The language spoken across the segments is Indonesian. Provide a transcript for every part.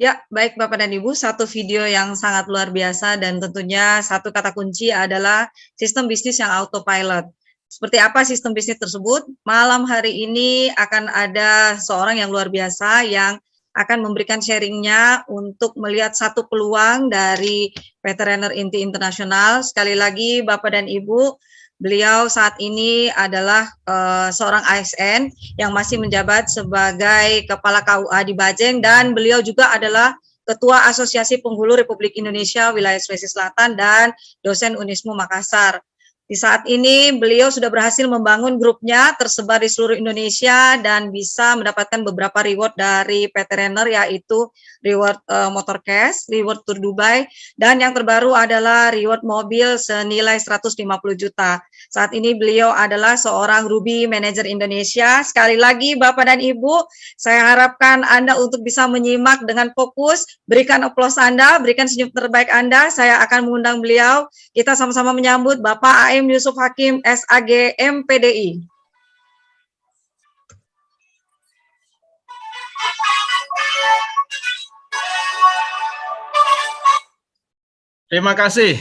Ya, baik Bapak dan Ibu, satu video yang sangat luar biasa dan tentunya satu kata kunci adalah sistem bisnis yang autopilot. Seperti apa sistem bisnis tersebut? Malam hari ini akan ada seorang yang luar biasa yang akan memberikan sharingnya untuk melihat satu peluang dari PT Rainer Inti Internasional. Sekali lagi Bapak dan Ibu, beliau saat ini adalah seorang ASN yang masih menjabat sebagai Kepala KUA di Bajeng dan beliau juga adalah Ketua Asosiasi Penghulu Republik Indonesia Wilayah Sulawesi Selatan dan dosen Unismu Makassar. Di saat ini beliau sudah berhasil membangun grupnya tersebar di seluruh Indonesia dan bisa mendapatkan beberapa reward dari PT Rainer, yaitu reward motor cash, reward tour Dubai, dan yang terbaru adalah reward mobil senilai 150 juta. Saat ini beliau adalah seorang Ruby Manager Indonesia. Sekali lagi Bapak dan Ibu, saya harapkan Anda untuk bisa menyimak dengan fokus, berikan aplaus Anda, berikan senyum terbaik Anda. Saya akan mengundang beliau. Kita sama-sama menyambut Bapak A.M. Yusuf Hakim, SAG, MPDI. Terima kasih.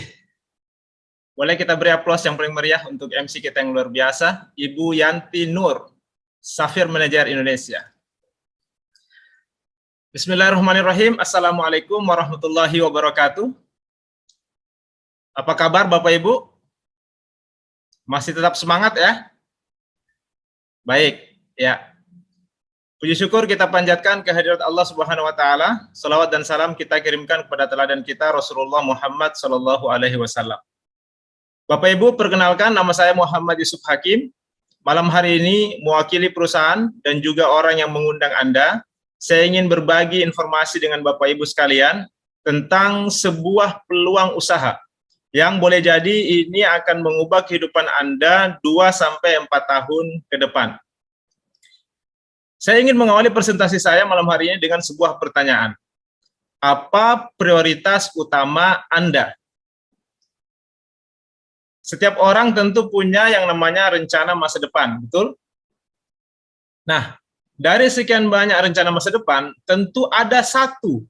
Boleh kita beri aplaus yang paling meriah untuk MC kita yang luar biasa, Ibu Yanti Nur, Safir Manager Indonesia. Bismillahirrahmanirrahim. Assalamualaikum warahmatullahi wabarakatuh. Apa kabar Bapak Ibu? Masih tetap semangat ya? Baik, ya. Puji syukur kita panjatkan kehadirat Allah Subhanahu wa taala. Salawat dan salam kita kirimkan kepada teladan kita Rasulullah Muhammad sallallahu alaihi wasallam. Bapak Ibu, perkenalkan nama saya Muhammad Yusuf Hakim. Malam hari ini mewakili perusahaan dan juga orang yang mengundang Anda, saya ingin berbagi informasi dengan Bapak Ibu sekalian tentang sebuah peluang usaha yang boleh jadi ini akan mengubah kehidupan Anda 2-4 tahun ke depan. Saya ingin mengawali presentasi saya malam hari ini dengan sebuah pertanyaan. Apa prioritas utama Anda? Setiap orang tentu punya yang namanya rencana masa depan, betul? Nah, dari sekian banyak rencana masa depan, tentu ada satu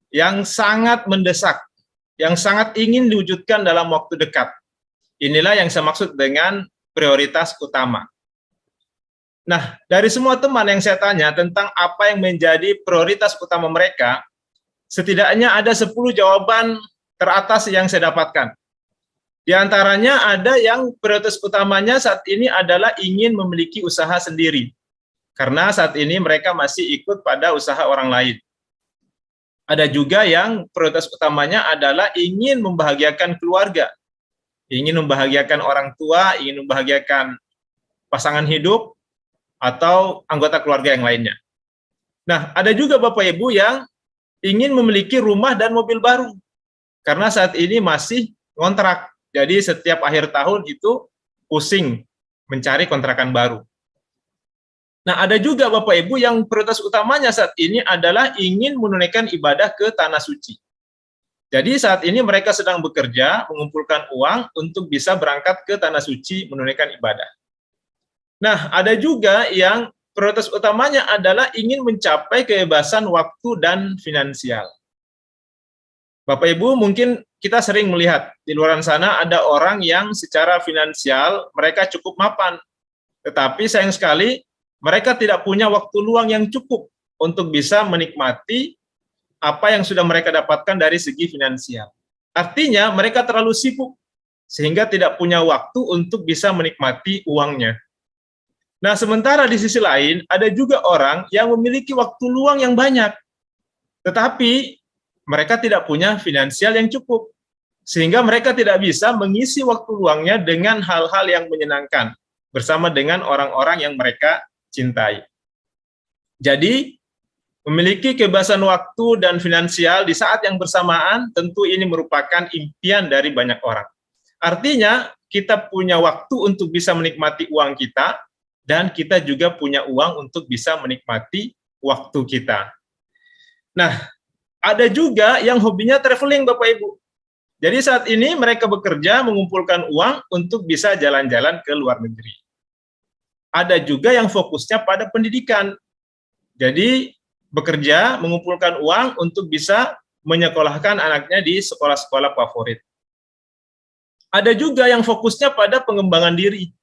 yang sangat mendesak, yang sangat ingin diwujudkan dalam waktu dekat. Inilah yang saya maksud dengan prioritas utama. Nah, dari semua teman yang saya tanya tentang apa yang menjadi prioritas utama mereka, setidaknya ada 10 jawaban teratas yang saya dapatkan. Di antaranya ada yang prioritas utamanya saat ini adalah ingin memiliki usaha sendiri. Karena saat ini mereka masih ikut pada usaha orang lain. Ada juga yang prioritas utamanya adalah ingin membahagiakan keluarga. Ingin membahagiakan orang tua, ingin membahagiakan pasangan hidup, atau anggota keluarga yang lainnya. Nah, ada juga Bapak Ibu yang ingin memiliki rumah dan mobil baru. Karena saat ini masih kontrak. Jadi setiap akhir tahun itu pusing mencari kontrakan baru. Nah, ada juga Bapak Ibu yang prioritas utamanya saat ini adalah ingin menunaikan ibadah ke Tanah Suci. Jadi saat ini mereka sedang bekerja, mengumpulkan uang untuk bisa berangkat ke Tanah Suci menunaikan ibadah. Nah, ada juga yang prioritas utamanya adalah ingin mencapai kebebasan waktu dan finansial. Bapak Ibu, mungkin kita sering melihat di luar sana ada orang yang secara finansial mereka cukup mapan. Tetapi sayang sekali mereka tidak punya waktu luang yang cukup untuk bisa menikmati apa yang sudah mereka dapatkan dari segi finansial. Artinya mereka terlalu sibuk sehingga tidak punya waktu untuk bisa menikmati uangnya. Nah, sementara di sisi lain ada juga orang yang memiliki waktu luang yang banyak. Tetapi mereka tidak punya finansial yang cukup, sehingga mereka tidak bisa mengisi waktu luangnya dengan hal-hal yang menyenangkan, bersama dengan orang-orang yang mereka cintai. Jadi, memiliki kebebasan waktu dan finansial di saat yang bersamaan, tentu ini merupakan impian dari banyak orang. Artinya, kita punya waktu untuk bisa menikmati uang kita, dan kita juga punya uang untuk bisa menikmati waktu kita. Nah, ada juga yang hobinya traveling, Bapak Ibu. Jadi saat ini mereka bekerja mengumpulkan uang untuk bisa jalan-jalan ke luar negeri. Ada juga yang fokusnya pada pendidikan. Jadi bekerja, mengumpulkan uang untuk bisa menyekolahkan anaknya di sekolah-sekolah favorit. Ada juga yang fokusnya pada pengembangan diri,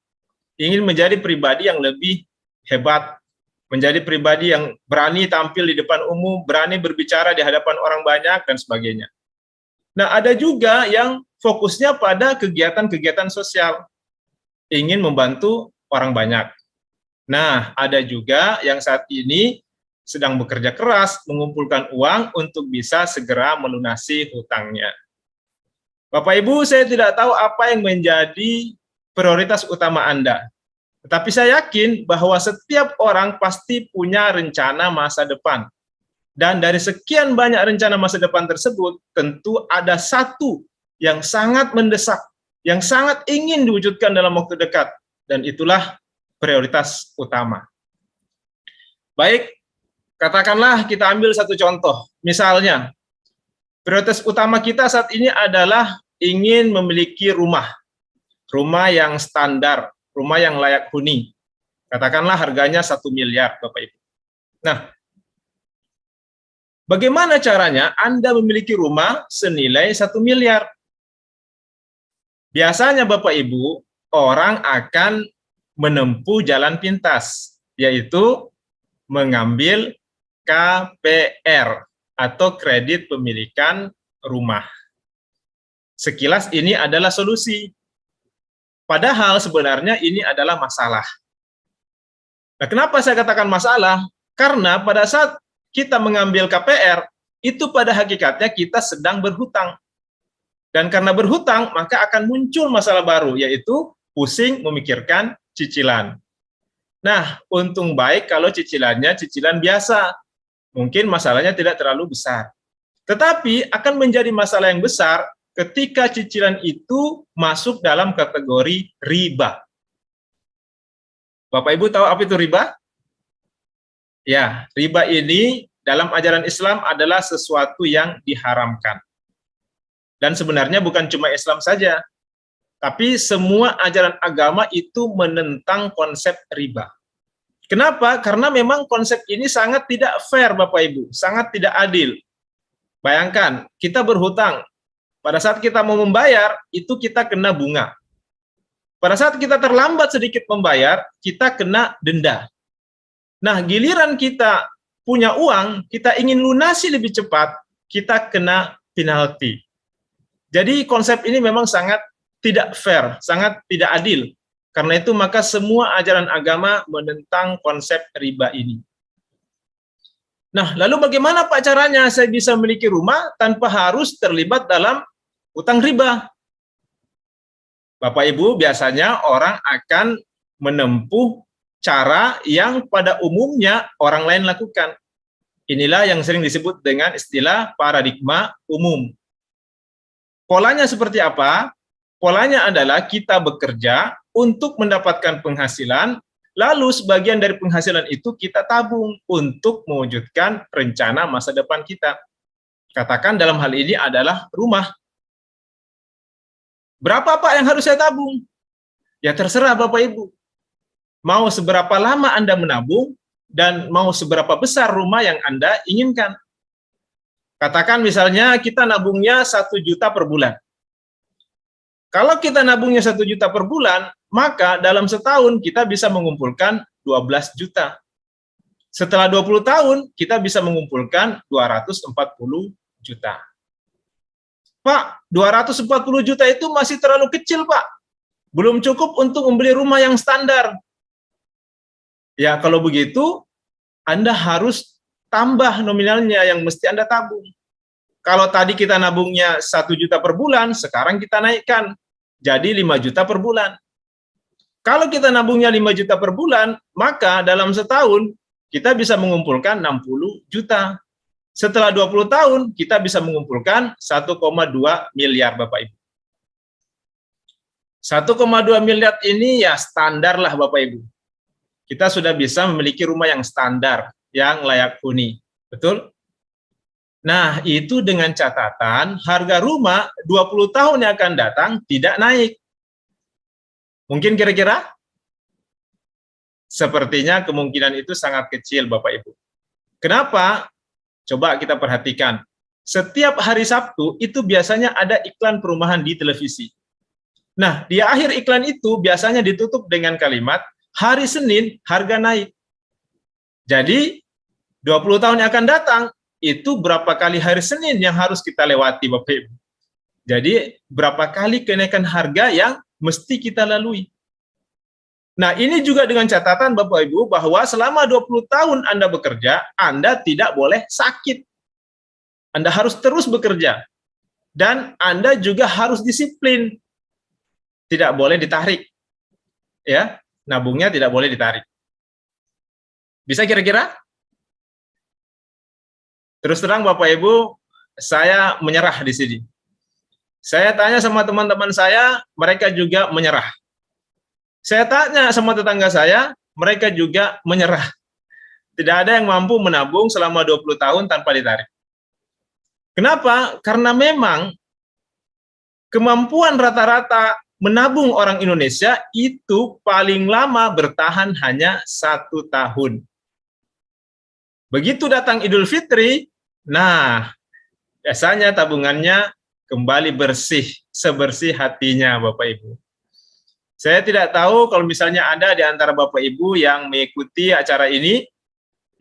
ingin menjadi pribadi yang lebih hebat, menjadi pribadi yang berani tampil di depan umum, berani berbicara di hadapan orang banyak, dan sebagainya. Nah, ada juga yang fokusnya pada kegiatan-kegiatan sosial, ingin membantu orang banyak. Nah, ada juga yang saat ini sedang bekerja keras mengumpulkan uang untuk bisa segera melunasi hutangnya. Bapak Ibu, saya tidak tahu apa yang menjadi prioritas utama Anda. Tetapi saya yakin bahwa setiap orang pasti punya rencana masa depan. Dan dari sekian banyak rencana masa depan tersebut, tentu ada satu yang sangat mendesak, yang sangat ingin diwujudkan dalam waktu dekat. Dan itulah prioritas utama. Baik, katakanlah kita ambil satu contoh. Misalnya, prioritas utama kita saat ini adalah ingin memiliki rumah yang standar, rumah yang layak huni. Katakanlah harganya 1 miliar, Bapak Ibu. Nah, bagaimana caranya Anda memiliki rumah senilai 1 miliar? Biasanya Bapak Ibu, orang akan menempuh jalan pintas, yaitu mengambil KPR atau kredit pemilikan rumah. Sekilas ini adalah solusi. Padahal sebenarnya ini adalah masalah. Nah, kenapa saya katakan masalah? Karena pada saat kita mengambil KPR, itu pada hakikatnya kita sedang berhutang. Dan karena berhutang, maka akan muncul masalah baru, yaitu pusing memikirkan cicilan. Nah, untung baik kalau cicilannya cicilan biasa. Mungkin masalahnya tidak terlalu besar. Tetapi akan menjadi masalah yang besar ketika cicilan itu masuk dalam kategori riba. Bapak Ibu tahu apa itu riba? Ya, riba ini dalam ajaran Islam adalah sesuatu yang diharamkan. Dan sebenarnya bukan cuma Islam saja, tapi semua ajaran agama itu menentang konsep riba. Kenapa? Karena memang konsep ini sangat tidak fair, Bapak Ibu, sangat tidak adil. Bayangkan, kita berhutang. Pada saat kita mau membayar, itu kita kena bunga. Pada saat kita terlambat sedikit membayar, kita kena denda. Nah, giliran kita punya uang, kita ingin lunasi lebih cepat, kita kena penalti. Jadi konsep ini memang sangat tidak fair, sangat tidak adil. Karena itu maka semua ajaran agama menentang konsep riba ini. Nah, lalu bagaimana Pak caranya saya bisa memiliki rumah tanpa harus terlibat dalam utang riba? Bapak Ibu, biasanya orang akan menempuh cara yang pada umumnya orang lain lakukan. Inilah yang sering disebut dengan istilah paradigma umum. Polanya seperti apa? Polanya adalah kita bekerja untuk mendapatkan penghasilan, lalu sebagian dari penghasilan itu kita tabung untuk mewujudkan rencana masa depan kita. Katakan dalam hal ini adalah rumah. Berapa Pak yang harus saya tabung? Ya terserah Bapak Ibu. Mau seberapa lama Anda menabung dan mau seberapa besar rumah yang Anda inginkan. Katakan misalnya kita nabungnya 1 juta per bulan. Kalau kita nabungnya 1 juta per bulan, maka dalam setahun kita bisa mengumpulkan 12 juta. Setelah 20 tahun, kita bisa mengumpulkan 240 juta. Pak, 240 juta itu masih terlalu kecil, Pak. Belum cukup untuk membeli rumah yang standar. Ya, kalau begitu, Anda harus tambah nominalnya yang mesti Anda tabung. Kalau tadi kita nabungnya 1 juta per bulan, sekarang kita naikkan jadi 5 juta per bulan. Kalau kita nabungnya 5 juta per bulan, maka dalam setahun kita bisa mengumpulkan 60 juta. Setelah 20 tahun, kita bisa mengumpulkan 1,2 miliar, Bapak Ibu. 1,2 miliar ini ya standar lah, Bapak Ibu. Kita sudah bisa memiliki rumah yang standar, yang layak huni. Betul? Nah, itu dengan catatan harga rumah 20 tahun yang akan datang tidak naik. Mungkin kira-kira? Sepertinya kemungkinan itu sangat kecil, Bapak Ibu. Kenapa? Coba kita perhatikan. Setiap hari Sabtu itu biasanya ada iklan perumahan di televisi. Nah, di akhir iklan itu biasanya ditutup dengan kalimat, hari Senin harga naik. Jadi, 20 tahun yang akan datang, itu berapa kali hari Senin yang harus kita lewati, Bapak Ibu. Jadi, berapa kali kenaikan harga yang mesti kita lalui. Nah, ini juga dengan catatan Bapak Ibu bahwa selama 20 tahun Anda bekerja, Anda tidak boleh sakit. Anda harus terus bekerja. Dan Anda juga harus disiplin. Tidak boleh ditarik. Ya, nabungnya tidak boleh ditarik. Bisa kira-kira? Terus terang Bapak Ibu, saya menyerah di sini. Saya tanya sama teman-teman saya, mereka juga menyerah. Saya tanya sama tetangga saya, mereka juga menyerah. Tidak ada yang mampu menabung selama 20 tahun tanpa ditarik. Kenapa? Karena memang kemampuan rata-rata menabung orang Indonesia itu paling lama bertahan hanya 1 tahun. Begitu datang Idul Fitri, nah biasanya tabungannya kembali bersih, sebersih hatinya Bapak Ibu. Saya tidak tahu kalau misalnya ada di antara Bapak Ibu yang mengikuti acara ini,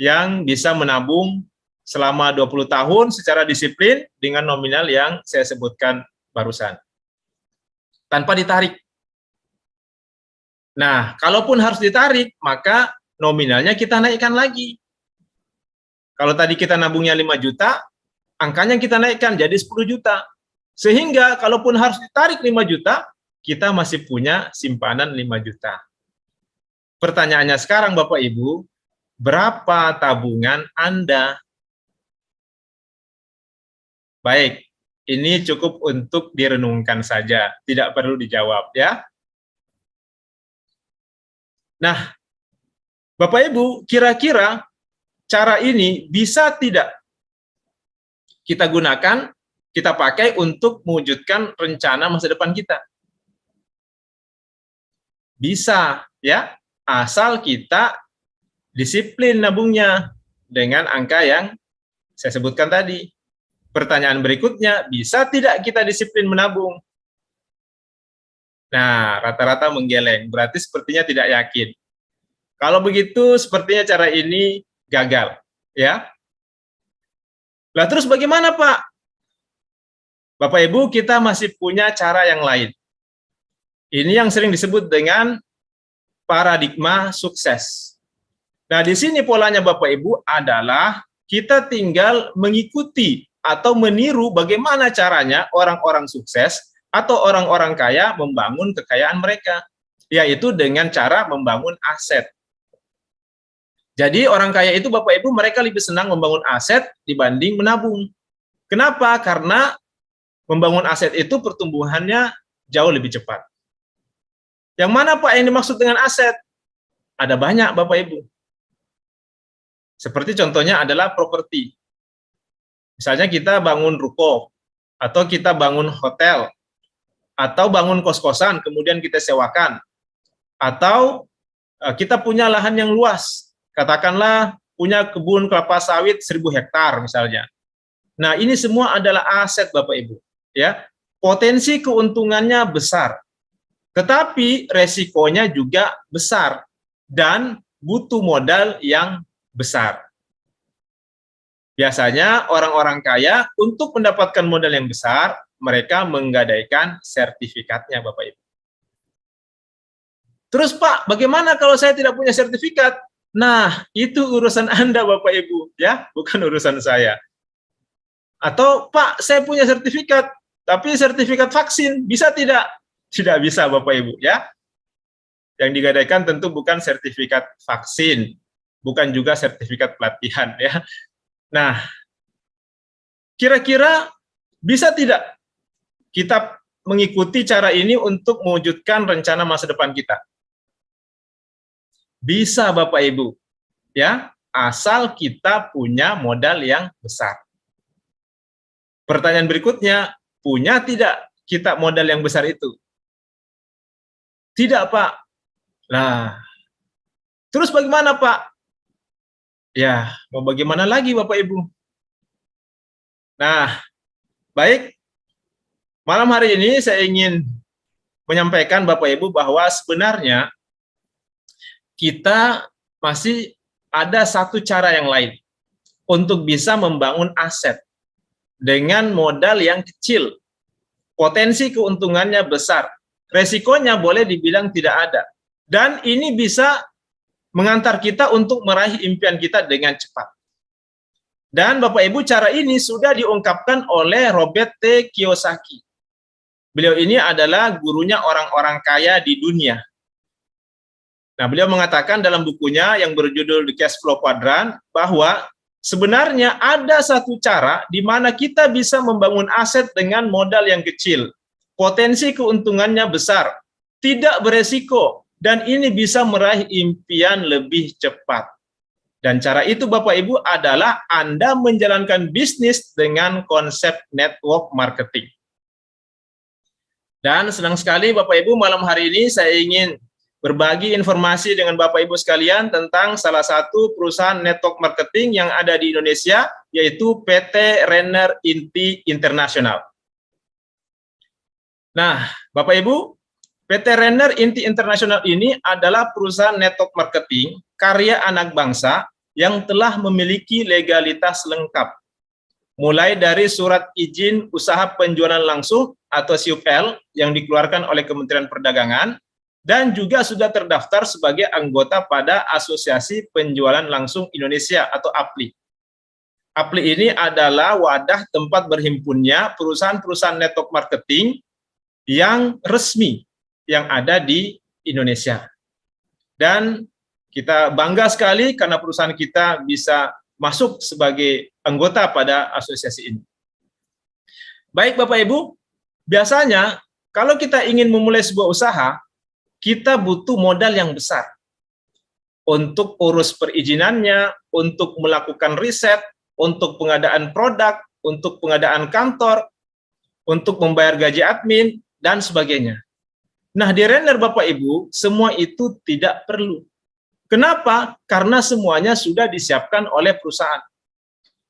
yang bisa menabung selama 20 tahun secara disiplin dengan nominal yang saya sebutkan barusan. Tanpa ditarik. Nah, kalaupun harus ditarik, maka nominalnya kita naikkan lagi. Kalau tadi kita nabungnya 5 juta, angkanya kita naikkan jadi 10 juta. Sehingga kalaupun harus ditarik 5 juta, kita masih punya simpanan 5 juta. Pertanyaannya sekarang Bapak Ibu, berapa tabungan Anda? Baik, ini cukup untuk direnungkan saja, tidak perlu dijawab ya. Nah, Bapak Ibu, kira-kira cara ini bisa tidak kita gunakan, kita pakai untuk mewujudkan rencana masa depan kita? Bisa ya, asal kita disiplin nabungnya dengan angka yang saya sebutkan tadi. Pertanyaan berikutnya, bisa tidak kita disiplin menabung? Nah, rata-rata menggeleng, berarti sepertinya tidak yakin. Kalau begitu, sepertinya cara ini gagal, ya. Lah terus bagaimana, Pak? Bapak Ibu, kita masih punya cara yang lain. Ini yang sering disebut dengan paradigma sukses. Nah, di sini polanya Bapak Ibu adalah kita tinggal mengikuti atau meniru bagaimana caranya orang-orang sukses atau orang-orang kaya membangun kekayaan mereka, yaitu dengan cara membangun aset. Jadi orang kaya itu Bapak Ibu mereka lebih senang membangun aset dibanding menabung. Kenapa? Karena membangun aset itu pertumbuhannya jauh lebih cepat. Yang mana Pak yang dimaksud dengan aset? Ada banyak Bapak Ibu. Seperti contohnya adalah properti. Misalnya kita bangun ruko, atau kita bangun hotel, atau bangun kos-kosan, kemudian kita sewakan. Atau kita punya lahan yang luas, katakanlah punya kebun kelapa sawit 1000 hektar misalnya. Nah, ini semua adalah aset Bapak Ibu. Ya, potensi keuntungannya besar, tetapi resikonya juga besar dan butuh modal yang besar. Biasanya orang-orang kaya untuk mendapatkan modal yang besar, mereka menggadaikan sertifikatnya Bapak Ibu. Terus Pak, bagaimana kalau saya tidak punya sertifikat? Nah, itu urusan Anda Bapak Ibu, ya, bukan urusan saya. Atau Pak, saya punya sertifikat, tapi sertifikat vaksin, bisa tidak? Tidak bisa Bapak Ibu, ya. Yang digadaikan tentu bukan sertifikat vaksin, bukan juga sertifikat pelatihan, ya. Nah, kira-kira bisa tidak kita mengikuti cara ini untuk mewujudkan rencana masa depan kita? Bisa Bapak Ibu, ya, asal kita punya modal yang besar. Pertanyaan berikutnya, punya tidak kita modal yang besar itu? Tidak, Pak. Nah, terus bagaimana, Pak? Ya, mau bagaimana lagi Bapak Ibu? Nah, baik, malam hari ini saya ingin menyampaikan Bapak Ibu bahwa sebenarnya kita masih ada satu cara yang lain untuk bisa membangun aset dengan modal yang kecil. Potensi keuntungannya besar, resikonya boleh dibilang tidak ada. Dan ini bisa mengantar kita untuk meraih impian kita dengan cepat. Dan Bapak Ibu, cara ini sudah diungkapkan oleh Robert T. Kiyosaki. Beliau ini adalah gurunya orang-orang kaya di dunia. Nah, beliau mengatakan dalam bukunya yang berjudul The Cash Flow Quadrant bahwa sebenarnya ada satu cara di mana kita bisa membangun aset dengan modal yang kecil. Potensi keuntungannya besar, tidak beresiko, dan ini bisa meraih impian lebih cepat. Dan cara itu Bapak Ibu adalah Anda menjalankan bisnis dengan konsep network marketing. Dan senang sekali Bapak Ibu, malam hari ini saya ingin berbagi informasi dengan Bapak Ibu sekalian tentang salah satu perusahaan network marketing yang ada di Indonesia, yaitu PT Renner Inti International. Nah, Bapak Ibu, PT Renner Inti International ini adalah perusahaan network marketing karya anak bangsa yang telah memiliki legalitas lengkap, mulai dari surat izin usaha penjualan langsung atau SUPL yang dikeluarkan oleh Kementerian Perdagangan, dan juga sudah terdaftar sebagai anggota pada Asosiasi Penjualan Langsung Indonesia atau APLI. APLI ini adalah wadah tempat berhimpunnya perusahaan-perusahaan network marketing yang resmi yang ada di Indonesia. Dan kita bangga sekali karena perusahaan kita bisa masuk sebagai anggota pada asosiasi ini. Baik Bapak Ibu, biasanya kalau kita ingin memulai sebuah usaha, kita butuh modal yang besar untuk urus perizinannya, untuk melakukan riset, untuk pengadaan produk, untuk pengadaan kantor, untuk membayar gaji admin, dan sebagainya. Nah, di Renner Bapak Ibu, semua itu tidak perlu. Kenapa? Karena semuanya sudah disiapkan oleh perusahaan.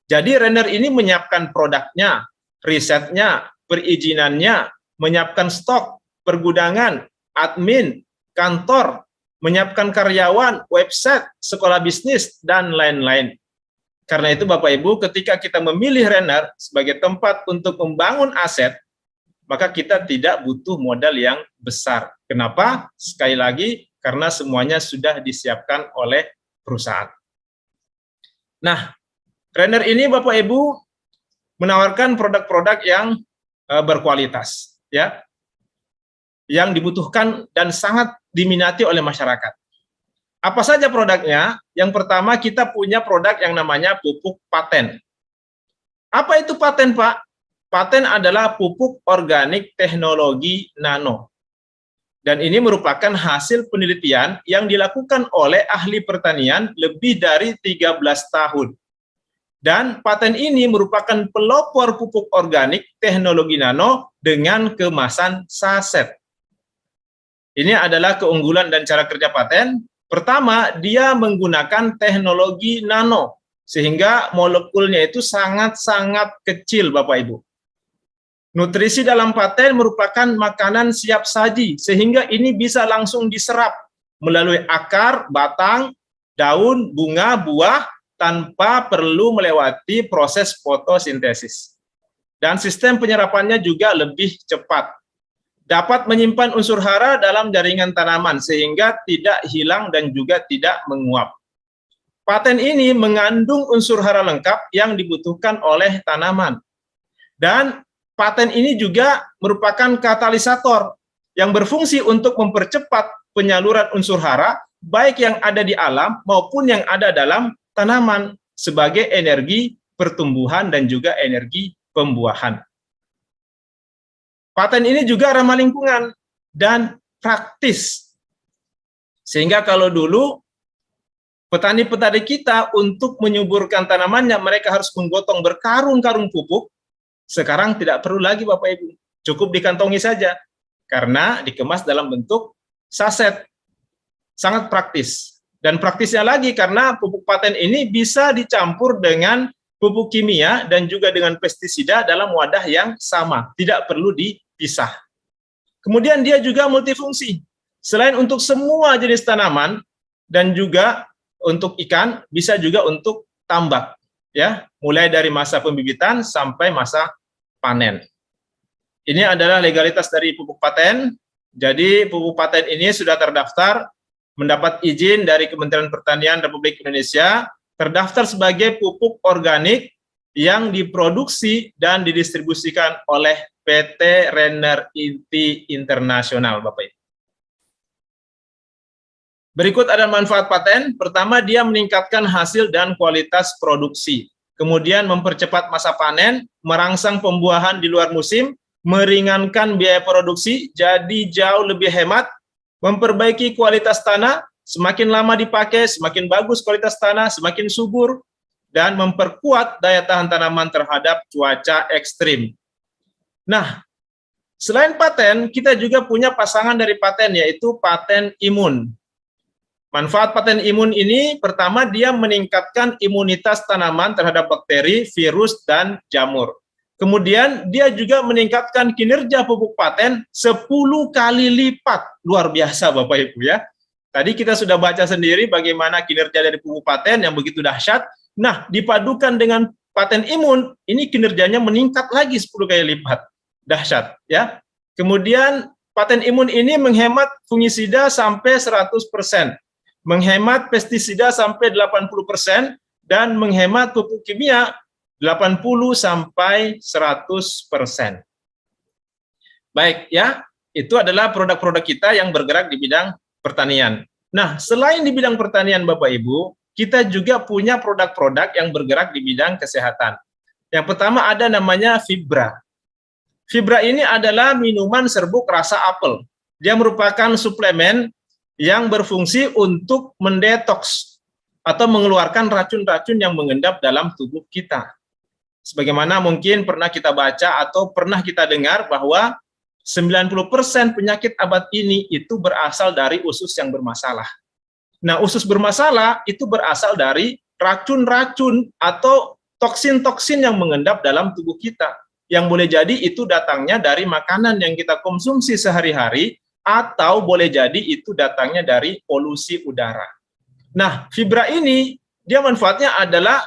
Jadi Renner ini menyiapkan produknya, risetnya, perizinannya, menyiapkan stok, pergudangan, admin, kantor, menyiapkan karyawan, website, sekolah bisnis, dan lain-lain. Karena itu Bapak Ibu, ketika kita memilih Renner sebagai tempat untuk membangun aset, maka kita tidak butuh modal yang besar. Kenapa? Sekali lagi, karena semuanya sudah disiapkan oleh perusahaan. Nah, Renner ini Bapak Ibu menawarkan produk-produk yang berkualitas, ya, yang dibutuhkan dan sangat diminati oleh masyarakat. Apa saja produknya? Yang pertama, kita punya produk yang namanya pupuk paten. Apa itu paten, Pak? Paten adalah pupuk organik teknologi nano. Dan ini merupakan hasil penelitian yang dilakukan oleh ahli pertanian lebih dari 13 tahun. Dan paten ini merupakan pelopor pupuk organik teknologi nano dengan kemasan saset. Ini adalah keunggulan dan cara kerja paten. Pertama, dia menggunakan teknologi nano, sehingga molekulnya itu sangat-sangat kecil, Bapak Ibu. Nutrisi dalam paten merupakan makanan siap saji, sehingga ini bisa langsung diserap melalui akar, batang, daun, bunga, buah, tanpa perlu melewati proses fotosintesis. Dan sistem penyerapannya juga lebih cepat. Dapat menyimpan unsur hara dalam jaringan tanaman, sehingga tidak hilang dan juga tidak menguap. Paten ini mengandung unsur hara lengkap yang dibutuhkan oleh tanaman. Dan paten ini juga merupakan katalisator yang berfungsi untuk mempercepat penyaluran unsur hara, baik yang ada di alam maupun yang ada dalam tanaman, sebagai energi pertumbuhan dan juga energi pembuahan. Paten ini juga ramah lingkungan dan praktis. Sehingga kalau dulu petani-petani kita untuk menyuburkan tanamannya, mereka harus menggotong berkarung-karung pupuk. Sekarang tidak perlu lagi Bapak Ibu, cukup dikantongi saja, karena dikemas dalam bentuk saset. Sangat praktis. Dan praktisnya lagi karena pupuk paten ini bisa dicampur dengan pupuk kimia dan juga dengan pestisida dalam wadah yang sama, tidak perlu dipisah. Kemudian dia juga multifungsi. Selain untuk semua jenis tanaman dan juga untuk ikan, bisa juga untuk tambak, ya, mulai dari masa pembibitan sampai masa panen. Ini adalah legalitas dari pupuk paten. Jadi pupuk paten ini sudah terdaftar, mendapat izin dari Kementerian Pertanian Republik Indonesia, terdaftar sebagai pupuk organik yang diproduksi dan didistribusikan oleh PT Renner Inti Internasional, Bapak Ibu. Berikut ada manfaat paten. Pertama, dia meningkatkan hasil dan kualitas produksi. Kemudian mempercepat masa panen, merangsang pembuahan di luar musim, meringankan biaya produksi, jadi jauh lebih hemat, memperbaiki kualitas tanah, semakin lama dipakai, semakin bagus kualitas tanah, semakin subur, dan memperkuat daya tahan tanaman terhadap cuaca ekstrim. Nah, selain paten, kita juga punya pasangan dari paten, yaitu paten imun. Manfaat paten imun ini, pertama, dia meningkatkan imunitas tanaman terhadap bakteri, virus, dan jamur. Kemudian dia juga meningkatkan kinerja pupuk paten 10 kali lipat. Luar biasa Bapak Ibu ya. Tadi kita sudah baca sendiri bagaimana kinerja dari pupuk paten yang begitu dahsyat. Nah, dipadukan dengan paten imun, ini kinerjanya meningkat lagi 10 kali lipat. Dahsyat ya. Kemudian paten imun ini menghemat fungisida sampai 100%, menghemat pestisida sampai 80%, dan menghemat pupuk kimia 80 sampai 100%. Baik ya, itu adalah produk-produk kita yang bergerak di bidang pertanian. Nah, selain di bidang pertanian Bapak Ibu, kita juga punya produk-produk yang bergerak di bidang kesehatan. Yang pertama ada namanya Fibra. Fibra ini adalah minuman serbuk rasa apel. Dia merupakan suplemen yang berfungsi untuk mendetoks atau mengeluarkan racun-racun yang mengendap dalam tubuh kita. Sebagaimana mungkin pernah kita baca atau pernah kita dengar bahwa 90% penyakit abad ini itu berasal dari usus yang bermasalah. Nah, usus bermasalah itu berasal dari racun-racun atau toksin-toksin yang mengendap dalam tubuh kita. Yang boleh jadi itu datangnya dari makanan yang kita konsumsi sehari-hari, atau boleh jadi itu datangnya dari polusi udara. Nah, Fibra ini, dia manfaatnya adalah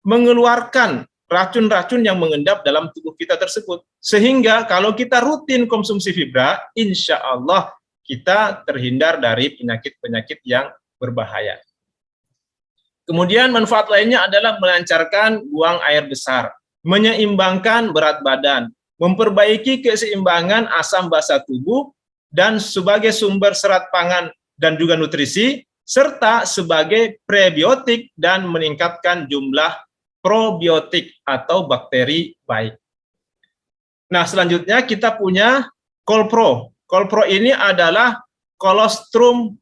mengeluarkan racun-racun yang mengendap dalam tubuh kita tersebut. Sehingga kalau kita rutin konsumsi Fibra, insya Allah kita terhindar dari penyakit-penyakit yang berbahaya. Kemudian manfaat lainnya adalah melancarkan buang air besar, menyeimbangkan berat badan, memperbaiki keseimbangan asam basa tubuh, dan sebagai sumber serat pangan dan juga nutrisi, serta sebagai prebiotik dan meningkatkan jumlah probiotik atau bakteri baik. Nah, selanjutnya kita punya Kolpro. Kolpro ini adalah kolostrum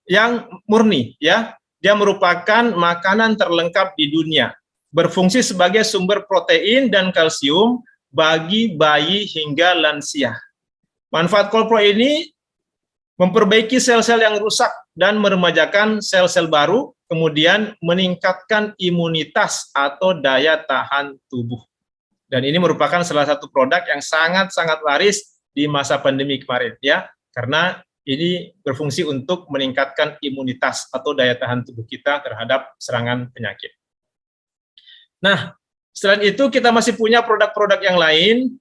yang murni ya. Dia merupakan makanan terlengkap di dunia. Berfungsi sebagai sumber protein dan kalsium bagi bayi hingga lansia. Manfaat Kolpro ini memperbaiki sel-sel yang rusak dan meremajakan sel-sel baru, kemudian meningkatkan imunitas atau daya tahan tubuh. Dan ini merupakan salah satu produk yang sangat-sangat laris di masa pandemi kemarin ya, karena ini berfungsi untuk meningkatkan imunitas atau daya tahan tubuh kita terhadap serangan penyakit. Nah, selain itu kita masih punya produk-produk yang lain.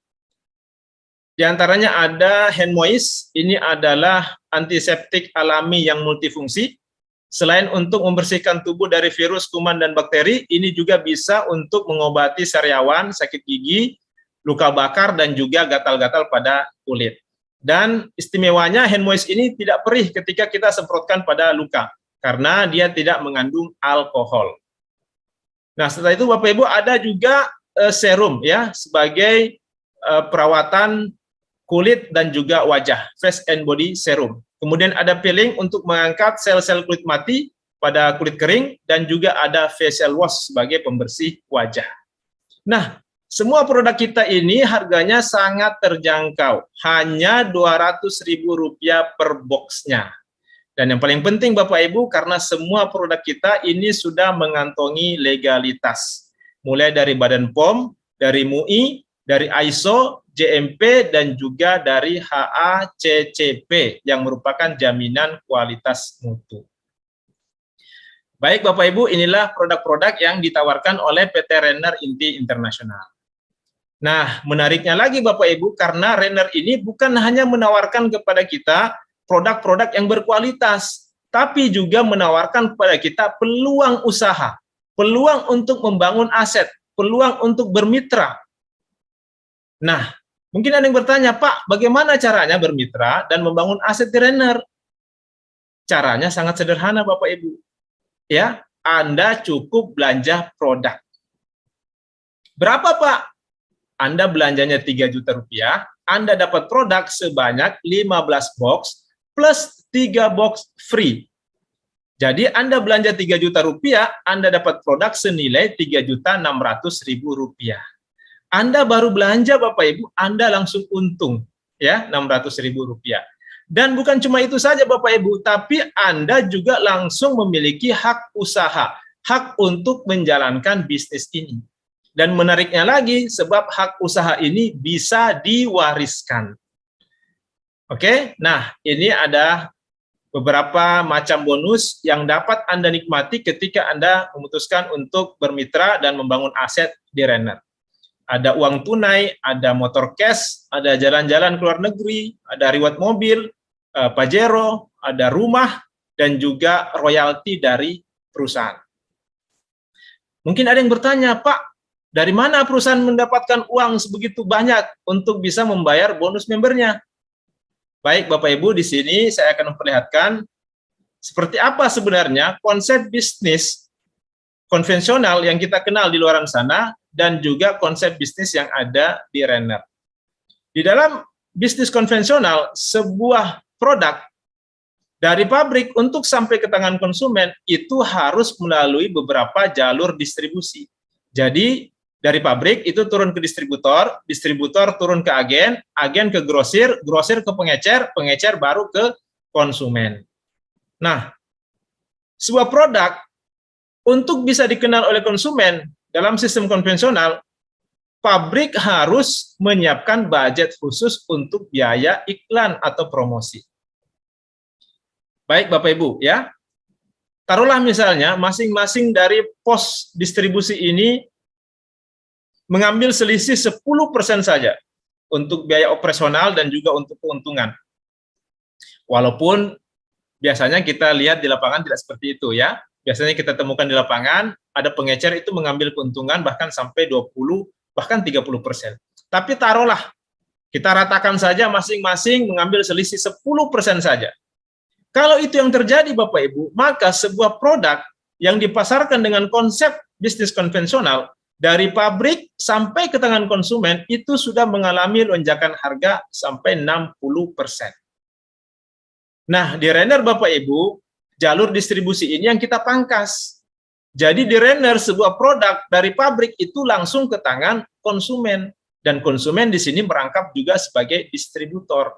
Di antaranya ada hand moist, ini adalah antiseptik alami yang multifungsi. Selain untuk membersihkan tubuh dari virus, kuman, dan bakteri, ini juga bisa untuk mengobati sariawan, sakit gigi, luka bakar, dan juga gatal-gatal pada kulit. Dan istimewanya hand moist ini tidak perih ketika kita semprotkan pada luka, karena dia tidak mengandung alkohol. Nah, setelah itu Bapak Ibu ada juga serum ya, sebagai perawatan kulit dan juga wajah, face and body serum. Kemudian ada peeling untuk mengangkat sel-sel kulit mati pada kulit kering, dan juga ada facial wash sebagai pembersih wajah. Nah, semua produk kita ini harganya sangat terjangkau, hanya Rp200.000 per boxnya. Dan yang paling penting Bapak Ibu, karena semua produk kita ini sudah mengantongi legalitas. mulai dari Badan POM, dari MUI, dari ISO, JMP, dan juga dari HACCP yang merupakan jaminan kualitas mutu. Baik Bapak Ibu, inilah produk-produk yang ditawarkan oleh PT Renner Inti Internasional. Nah, menariknya lagi Bapak Ibu, karena Renner ini bukan hanya menawarkan kepada kita produk-produk yang berkualitas, tapi juga menawarkan kepada kita peluang usaha, peluang untuk membangun aset, peluang untuk bermitra. Nah, mungkin ada yang bertanya, Pak, bagaimana caranya bermitra dan membangun aset di Renner? Caranya sangat sederhana Bapak Ibu. Ya, Anda cukup belanja produk. Berapa Pak? Anda belanjanya 3 juta rupiah, Anda dapat produk sebanyak 15 box plus 3 box free. Jadi Anda belanja 3 juta rupiah, Anda dapat produk senilai 3.600.000 rupiah. Anda baru belanja Bapak Ibu, Anda langsung untung ya 600.000 rupiah. Dan bukan cuma itu saja Bapak Ibu, tapi Anda juga langsung memiliki hak usaha, hak untuk menjalankan bisnis ini. Dan menariknya lagi, sebab hak usaha ini bisa diwariskan. Oke, nah ini ada beberapa macam bonus yang dapat Anda nikmati ketika Anda memutuskan untuk bermitra dan membangun aset di Renner. Ada uang tunai, ada motor cash, ada jalan-jalan ke luar negeri, ada reward mobil, Pajero, ada rumah, dan juga royalti dari perusahaan. Mungkin ada yang bertanya, Pak, dari mana perusahaan mendapatkan uang sebegitu banyak untuk bisa membayar bonus membernya? Baik, Bapak Ibu, di sini saya akan memperlihatkan seperti apa sebenarnya konsep bisnis konvensional yang kita kenal di luar sana dan juga konsep bisnis yang ada di Renner. Di dalam bisnis konvensional, sebuah produk dari pabrik untuk sampai ke tangan konsumen itu harus melalui beberapa jalur distribusi. Jadi dari pabrik itu turun ke distributor, distributor turun ke agen, agen ke grosir, grosir ke pengecer, pengecer baru ke konsumen. Nah, sebuah produk untuk bisa dikenal oleh konsumen dalam sistem konvensional, pabrik harus menyiapkan budget khusus untuk biaya iklan atau promosi. Baik Bapak Ibu ya, taruhlah misalnya masing-masing dari pos distribusi ini mengambil selisih 10% saja untuk biaya operasional dan juga untuk keuntungan. Walaupun biasanya kita lihat di lapangan tidak seperti itu ya. Biasanya kita temukan di lapangan, ada pengecer itu mengambil keuntungan bahkan sampai 20, bahkan 30%. Tapi taruhlah, kita ratakan saja masing-masing mengambil selisih 10% saja. Kalau itu yang terjadi Bapak Ibu, maka sebuah produk yang dipasarkan dengan konsep bisnis konvensional dari pabrik sampai ke tangan konsumen itu sudah mengalami lonjakan harga sampai 60%. Nah, di Renner Bapak Ibu, jalur distribusi ini yang kita pangkas. Jadi di Renner sebuah produk dari pabrik itu langsung ke tangan konsumen dan konsumen di sini merangkap juga sebagai distributor.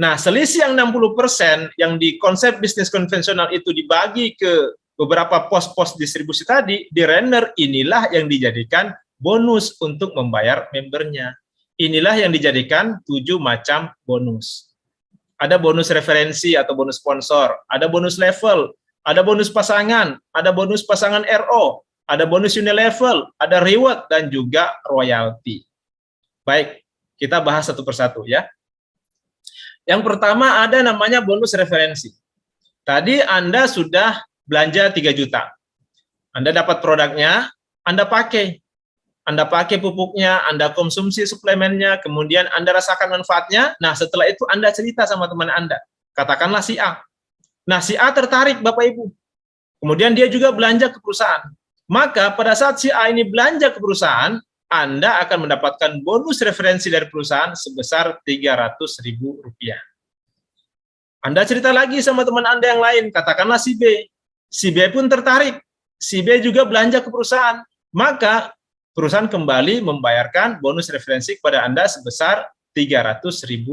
Nah, selisih yang 60% yang di konsep bisnis konvensional itu dibagi ke beberapa pos-pos distribusi tadi, di Renner inilah yang dijadikan bonus untuk membayar membernya. Inilah yang dijadikan 7 macam bonus. Ada bonus referensi atau bonus sponsor, ada bonus level, ada bonus pasangan, ada bonus pasangan RO, ada bonus unilevel, ada reward, dan juga royalti. Baik, kita bahas satu persatu ya. Yang pertama ada namanya bonus referensi. Tadi Anda sudah belanja 3 juta. Anda dapat produknya, Anda pakai. Anda pakai pupuknya, Anda konsumsi suplemennya, kemudian Anda rasakan manfaatnya. Nah, setelah itu Anda cerita sama teman Anda. Katakanlah si A. Nah, si A tertarik Bapak Ibu. Kemudian dia juga belanja ke perusahaan. Maka pada saat si A ini belanja ke perusahaan, Anda akan mendapatkan bonus referensi dari perusahaan sebesar Rp300.000. Anda cerita lagi sama teman Anda yang lain, katakanlah si B. Si B pun tertarik. Si B juga belanja ke perusahaan. Maka perusahaan kembali membayarkan bonus referensi kepada Anda sebesar Rp300.000.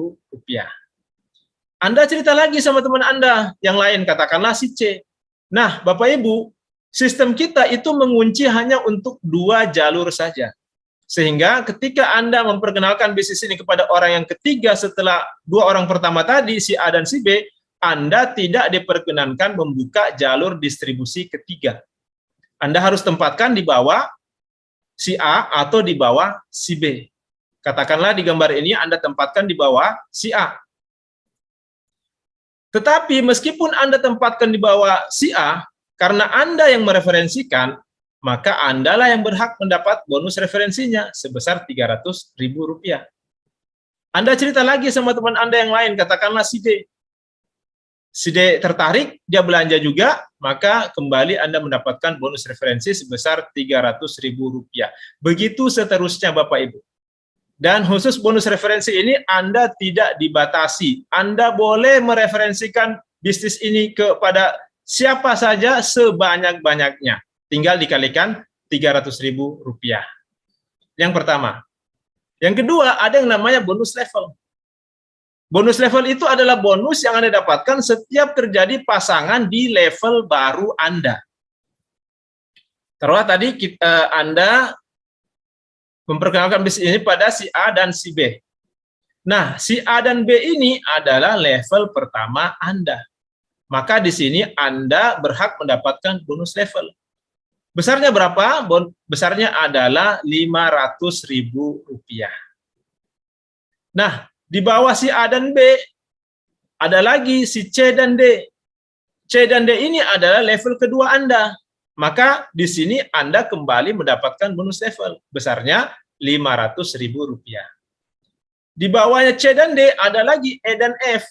Anda cerita lagi sama teman Anda yang lain, katakanlah si C. Nah, Bapak Ibu, sistem kita itu mengunci hanya untuk 2 jalur saja. Sehingga ketika Anda memperkenalkan bisnis ini kepada orang yang ketiga setelah 2 orang pertama tadi, si A dan si B, Anda tidak diperkenankan membuka jalur distribusi ketiga. Anda harus tempatkan di bawah si A atau di bawah si B. Katakanlah di gambar ini Anda tempatkan di bawah si A. Tetapi meskipun Anda tempatkan di bawah si A, karena Anda yang mereferensikan, maka Anda lah yang berhak mendapat bonus referensinya sebesar Rp300.000. Anda cerita lagi sama teman Anda yang lain, katakanlah si D. Si D tertarik, dia belanja juga, maka kembali Anda mendapatkan bonus referensi sebesar Rp300.000. Begitu seterusnya Bapak Ibu. Dan khusus bonus referensi ini Anda tidak dibatasi. Anda boleh mereferensikan bisnis ini kepada siapa saja sebanyak-banyaknya. Tinggal dikalikan Rp300.000. Yang pertama. Yang kedua, ada yang namanya bonus level. Bonus level itu adalah bonus yang Anda dapatkan setiap terjadi pasangan di level baru Anda. Taruhlah tadi Anda memperkenalkan bisnis ini pada si A dan si B. Nah, si A dan B ini adalah level pertama Anda. Maka di sini Anda berhak mendapatkan bonus level. Besarnya berapa? Besarnya adalah Rp500.000. Nah, di bawah si A dan B, ada lagi si C dan D. C dan D ini adalah level kedua Anda. Maka di sini Anda kembali mendapatkan bonus level. Besarnya Rp500.000. Di bawahnya C dan D ada lagi E dan F.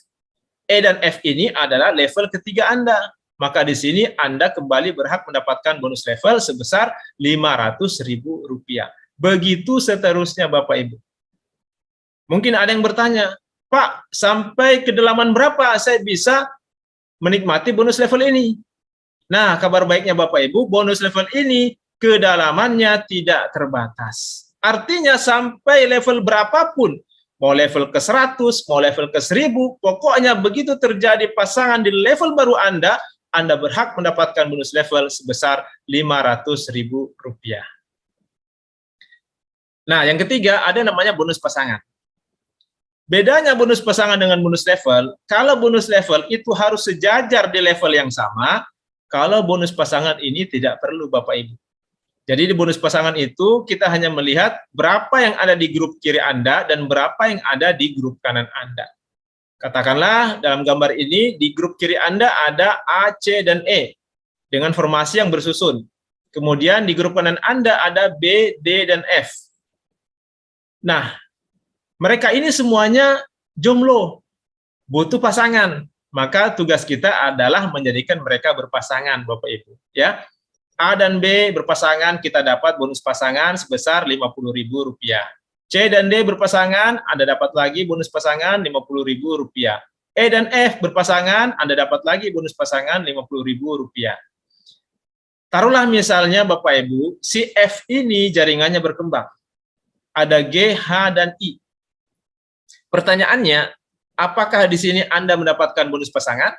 E dan F ini adalah level ketiga Anda. Maka di sini Anda kembali berhak mendapatkan bonus level sebesar Rp500.000. Begitu seterusnya Bapak Ibu. Mungkin ada yang bertanya, Pak, sampai kedalaman berapa saya bisa menikmati bonus level ini? Nah, kabar baiknya Bapak Ibu, bonus level ini kedalamannya tidak terbatas. Artinya sampai level berapapun, mau level ke 100, mau level ke 1000, pokoknya begitu terjadi pasangan di level baru Anda berhak mendapatkan bonus level sebesar Rp500.000. Nah, yang ketiga ada namanya bonus pasangan. Bedanya bonus pasangan dengan bonus level, kalau bonus level itu harus sejajar di level yang sama, kalau bonus pasangan ini tidak perlu Bapak Ibu. Jadi di bonus pasangan itu kita hanya melihat berapa yang ada di grup kiri Anda dan berapa yang ada di grup kanan Anda. Katakanlah dalam gambar ini di grup kiri Anda ada A, C, dan E dengan formasi yang bersusun. Kemudian di grup kanan Anda ada B, D, dan F. Nah, mereka ini semuanya jomblo, butuh pasangan. Maka tugas kita adalah menjadikan mereka berpasangan, Bapak Ibu. Ya, A dan B berpasangan, kita dapat bonus pasangan sebesar Rp50.000. C dan D berpasangan, Anda dapat lagi bonus pasangan Rp50.000. E dan F berpasangan, Anda dapat lagi bonus pasangan Rp50.000. Taruhlah misalnya Bapak Ibu, si F ini jaringannya berkembang. Ada G, H, dan I. Pertanyaannya, apakah di sini Anda mendapatkan bonus pasangan?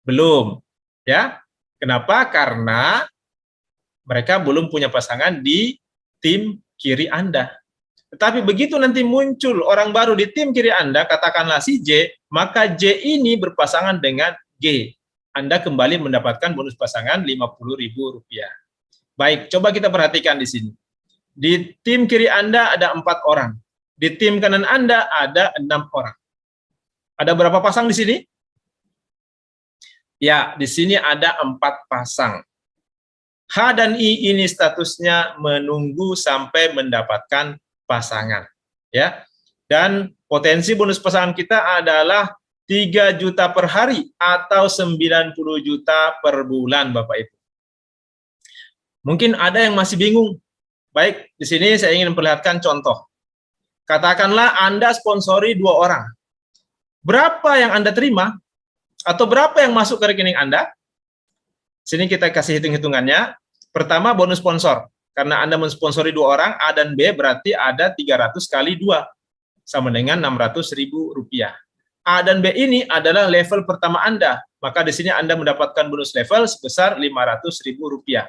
Belum, ya. Kenapa? Karena mereka belum punya pasangan di tim kiri Anda. Tetapi begitu nanti muncul orang baru di tim kiri Anda, katakanlah si J, maka J ini berpasangan dengan G. Anda kembali mendapatkan bonus pasangan Rp50.000. Baik, coba kita perhatikan di sini. Di tim kiri Anda ada 4 orang. Di tim kanan Anda ada 6 orang. Ada berapa pasang di sini? Ya, di sini ada 4 pasang. H dan I ini statusnya menunggu sampai mendapatkan pasangan. Ya. Dan potensi bonus pasangan kita adalah 3 juta per hari atau 90 juta per bulan, Bapak Ibu. Mungkin ada yang masih bingung. Baik, di sini saya ingin memperlihatkan contoh. Katakanlah Anda sponsori 2 orang. Berapa yang Anda terima? Atau berapa yang masuk ke rekening Anda? Sini kita kasih hitung-hitungannya. Pertama, bonus sponsor. Karena Anda mensponsori 2 orang, A dan B berarti ada 300 kali 2. Sama dengan Rp600.000. A dan B ini adalah level pertama Anda. maka di sini Anda mendapatkan bonus level sebesar Rp500.000.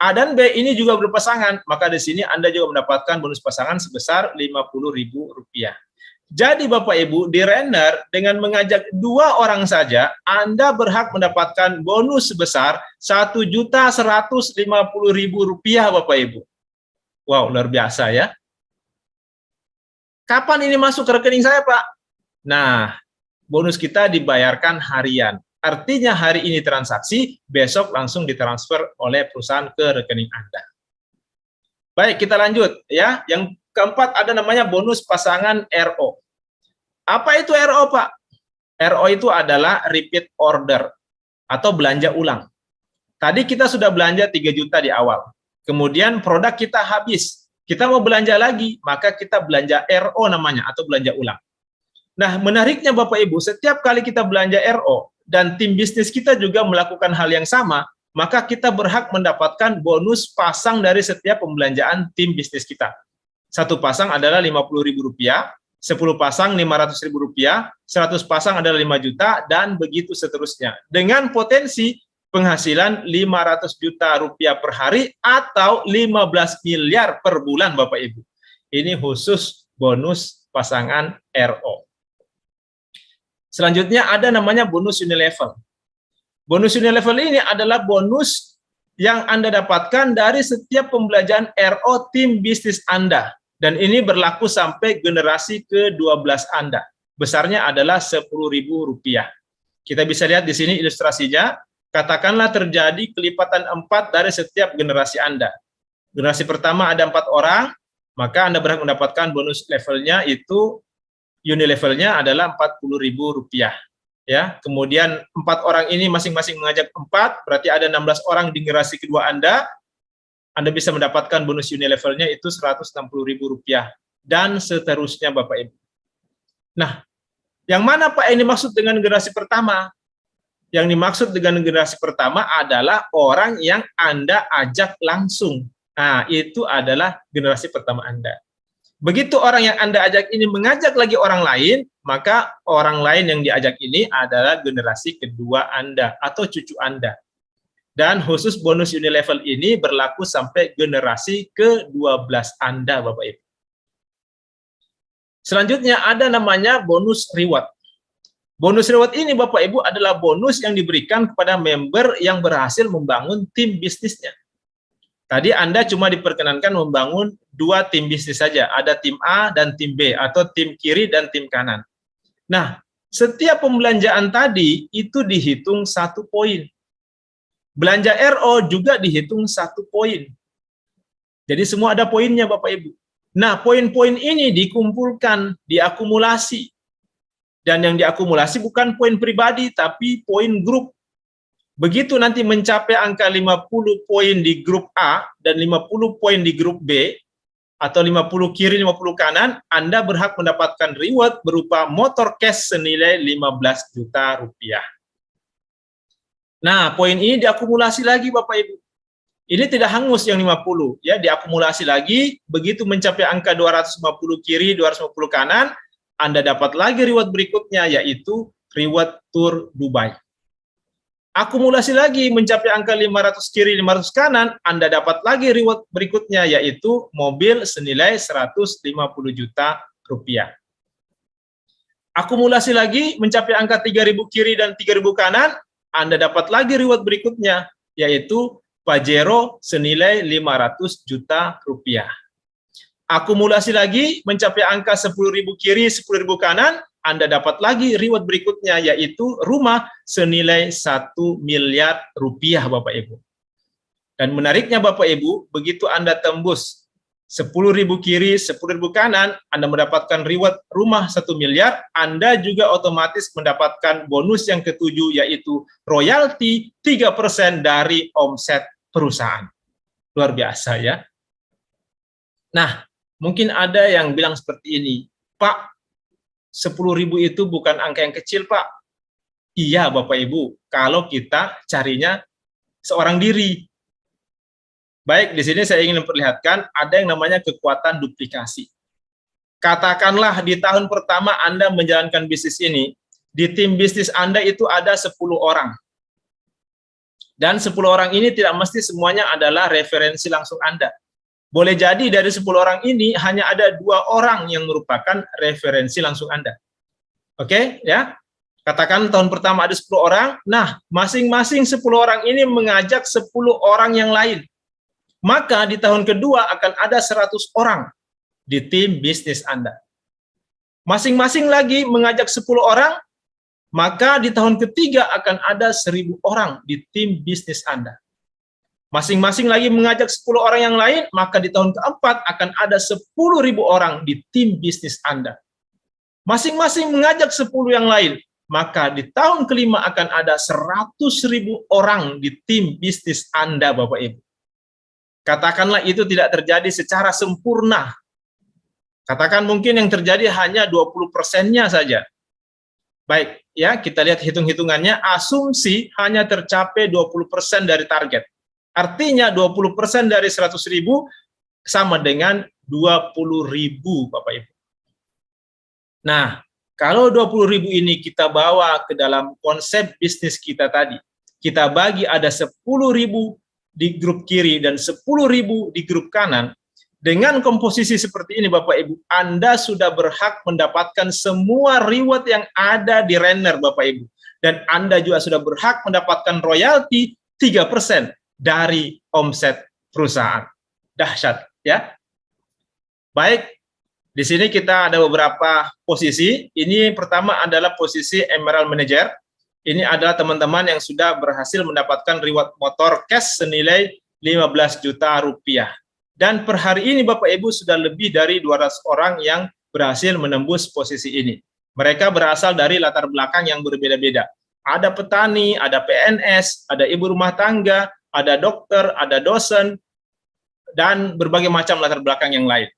A dan B ini juga berpasangan, maka di sini Anda juga mendapatkan bonus pasangan sebesar Rp50.000. Jadi Bapak Ibu, di render dengan mengajak 2 orang saja, Anda berhak mendapatkan bonus sebesar Rp1.150.000 Bapak Ibu. Wow, luar biasa ya. Kapan ini masuk ke rekening saya, Pak? Nah, bonus kita dibayarkan harian. Artinya hari ini transaksi, besok langsung ditransfer oleh perusahaan ke rekening Anda. Baik, kita lanjut ya. Yang keempat ada namanya bonus pasangan RO. Apa itu RO, Pak? RO itu adalah repeat order atau belanja ulang. Tadi kita sudah belanja 3 juta di awal. Kemudian produk kita habis. Kita mau belanja lagi, maka kita belanja RO namanya atau belanja ulang. Nah, menariknya Bapak Ibu, setiap kali kita belanja RO dan tim bisnis kita juga melakukan hal yang sama, maka kita berhak mendapatkan bonus pasang dari setiap pembelanjaan tim bisnis kita. 1 pasang adalah Rp50.000, 10 pasang Rp500.000, 100 pasang adalah 5 juta, dan begitu seterusnya. Dengan potensi penghasilan Rp500 juta per hari atau 15 miliar per bulan Bapak Ibu. Ini khusus bonus pasangan RO. Selanjutnya ada namanya bonus unilevel. Bonus unilevel ini adalah bonus yang Anda dapatkan dari setiap pembelanjaan RO tim bisnis Anda. Dan ini berlaku sampai generasi ke-12 Anda. Besarnya adalah Rp10.000. Kita bisa lihat di sini ilustrasinya. Katakanlah terjadi kelipatan 4 dari setiap generasi Anda. Generasi pertama ada 4 orang, maka Anda berhak mendapatkan bonus levelnya itu unilevelnya adalah Rp40.000 ya. Kemudian 4 orang ini masing-masing mengajak 4, berarti ada 16 orang di generasi kedua Anda bisa mendapatkan bonus unilevelnya itu Rp160.000 dan seterusnya Bapak Ibu. Nah, yang mana Pak ini maksud dengan generasi pertama? Yang dimaksud dengan generasi pertama adalah orang yang Anda ajak langsung. Nah, itu adalah generasi pertama Anda. Begitu orang yang Anda ajak ini mengajak lagi orang lain, maka orang lain yang diajak ini adalah generasi kedua Anda atau cucu Anda. Dan khusus bonus unilevel ini berlaku sampai generasi ke-12 Anda, Bapak Ibu. Selanjutnya ada namanya bonus reward. Bonus reward ini Bapak Ibu adalah bonus yang diberikan kepada member yang berhasil membangun tim bisnisnya. Tadi Anda cuma diperkenankan membangun 2 tim bisnis saja, ada tim A dan tim B, atau tim kiri dan tim kanan. Nah, setiap pembelanjaan tadi itu dihitung 1 poin. Belanja RO juga dihitung 1 poin. Jadi semua ada poinnya Bapak Ibu. Nah, poin-poin ini dikumpulkan, diakumulasi. Dan yang diakumulasi bukan poin pribadi, tapi poin grup. Begitu nanti mencapai angka 50 poin di grup A dan 50 poin di grup B, atau 50 kiri, 50 kanan, Anda berhak mendapatkan reward berupa motor cash senilai Rp15 juta. Nah, poin ini diakumulasi lagi Bapak Ibu. Ini tidak hangus yang 50, ya, diakumulasi lagi, begitu mencapai angka 250 kiri, 250 kanan, Anda dapat lagi reward berikutnya, yaitu reward tour Dubai. Akumulasi lagi mencapai angka 500 kiri, 500 kanan, Anda dapat lagi reward berikutnya, yaitu mobil senilai Rp150 juta. Akumulasi lagi mencapai angka 3.000 kiri dan 3.000 kanan, Anda dapat lagi reward berikutnya, yaitu Pajero senilai Rp500 juta. Akumulasi lagi mencapai angka 10.000 kiri, 10.000 kanan, Anda dapat lagi reward berikutnya, yaitu rumah senilai Rp1 miliar Bapak Ibu. Dan menariknya Bapak Ibu, begitu Anda tembus 10.000 kiri, 10.000 kanan, Anda mendapatkan reward rumah 1 miliar, Anda juga otomatis mendapatkan bonus yang ketujuh, yaitu royalti 3% dari omset perusahaan. Luar biasa ya. Nah, mungkin ada yang bilang seperti ini, Pak, 10.000 itu bukan angka yang kecil, Pak. Iya, Bapak Ibu, kalau kita carinya seorang diri. Baik, di sini saya ingin memperlihatkan ada yang namanya kekuatan duplikasi. Katakanlah di tahun pertama Anda menjalankan bisnis ini, di tim bisnis Anda itu ada 10 orang. Dan 10 orang ini tidak mesti semuanya adalah referensi langsung Anda. Boleh jadi dari 10 orang ini hanya ada 2 orang yang merupakan referensi langsung Anda. Oke, ya. Katakan tahun pertama ada 10 orang, nah masing-masing 10 orang ini mengajak 10 orang yang lain. Maka di tahun kedua akan ada 100 orang di tim bisnis Anda. Masing-masing lagi mengajak 10 orang, maka di tahun ketiga akan ada 1.000 orang di tim bisnis Anda. Masing-masing lagi mengajak 10 orang yang lain, maka di tahun keempat akan ada 10.000 orang di tim bisnis Anda. Masing-masing mengajak 10 yang lain, maka di tahun kelima akan ada 100.000 orang di tim bisnis Anda, Bapak Ibu. Katakanlah itu tidak terjadi secara sempurna. Katakan mungkin yang terjadi hanya 20%-nya saja. Baik, ya, kita lihat hitung-hitungannya, asumsi hanya tercapai 20% dari target. Artinya 20% dari 100.000 sama dengan 20.000, Bapak Ibu. Nah, kalau 20.000 ini kita bawa ke dalam konsep bisnis kita tadi, kita bagi ada 10.000 di grup kiri dan 10.000 di grup kanan, dengan komposisi seperti ini Bapak Ibu, Anda sudah berhak mendapatkan semua reward yang ada di Renner Bapak Ibu. Dan Anda juga sudah berhak mendapatkan royalti 3% dari omset perusahaan. Dahsyat, ya. Baik, di sini kita ada beberapa posisi. Ini pertama adalah posisi Emerald Manager. Ini adalah teman-teman yang sudah berhasil mendapatkan reward motor cash senilai 15 juta rupiah. Dan per hari ini Bapak Ibu sudah lebih dari 200 orang yang berhasil menembus posisi ini. Mereka berasal dari latar belakang yang berbeda-beda. Ada petani, ada PNS, ada ibu rumah tangga, ada dokter, ada dosen, dan berbagai macam latar belakang yang lain.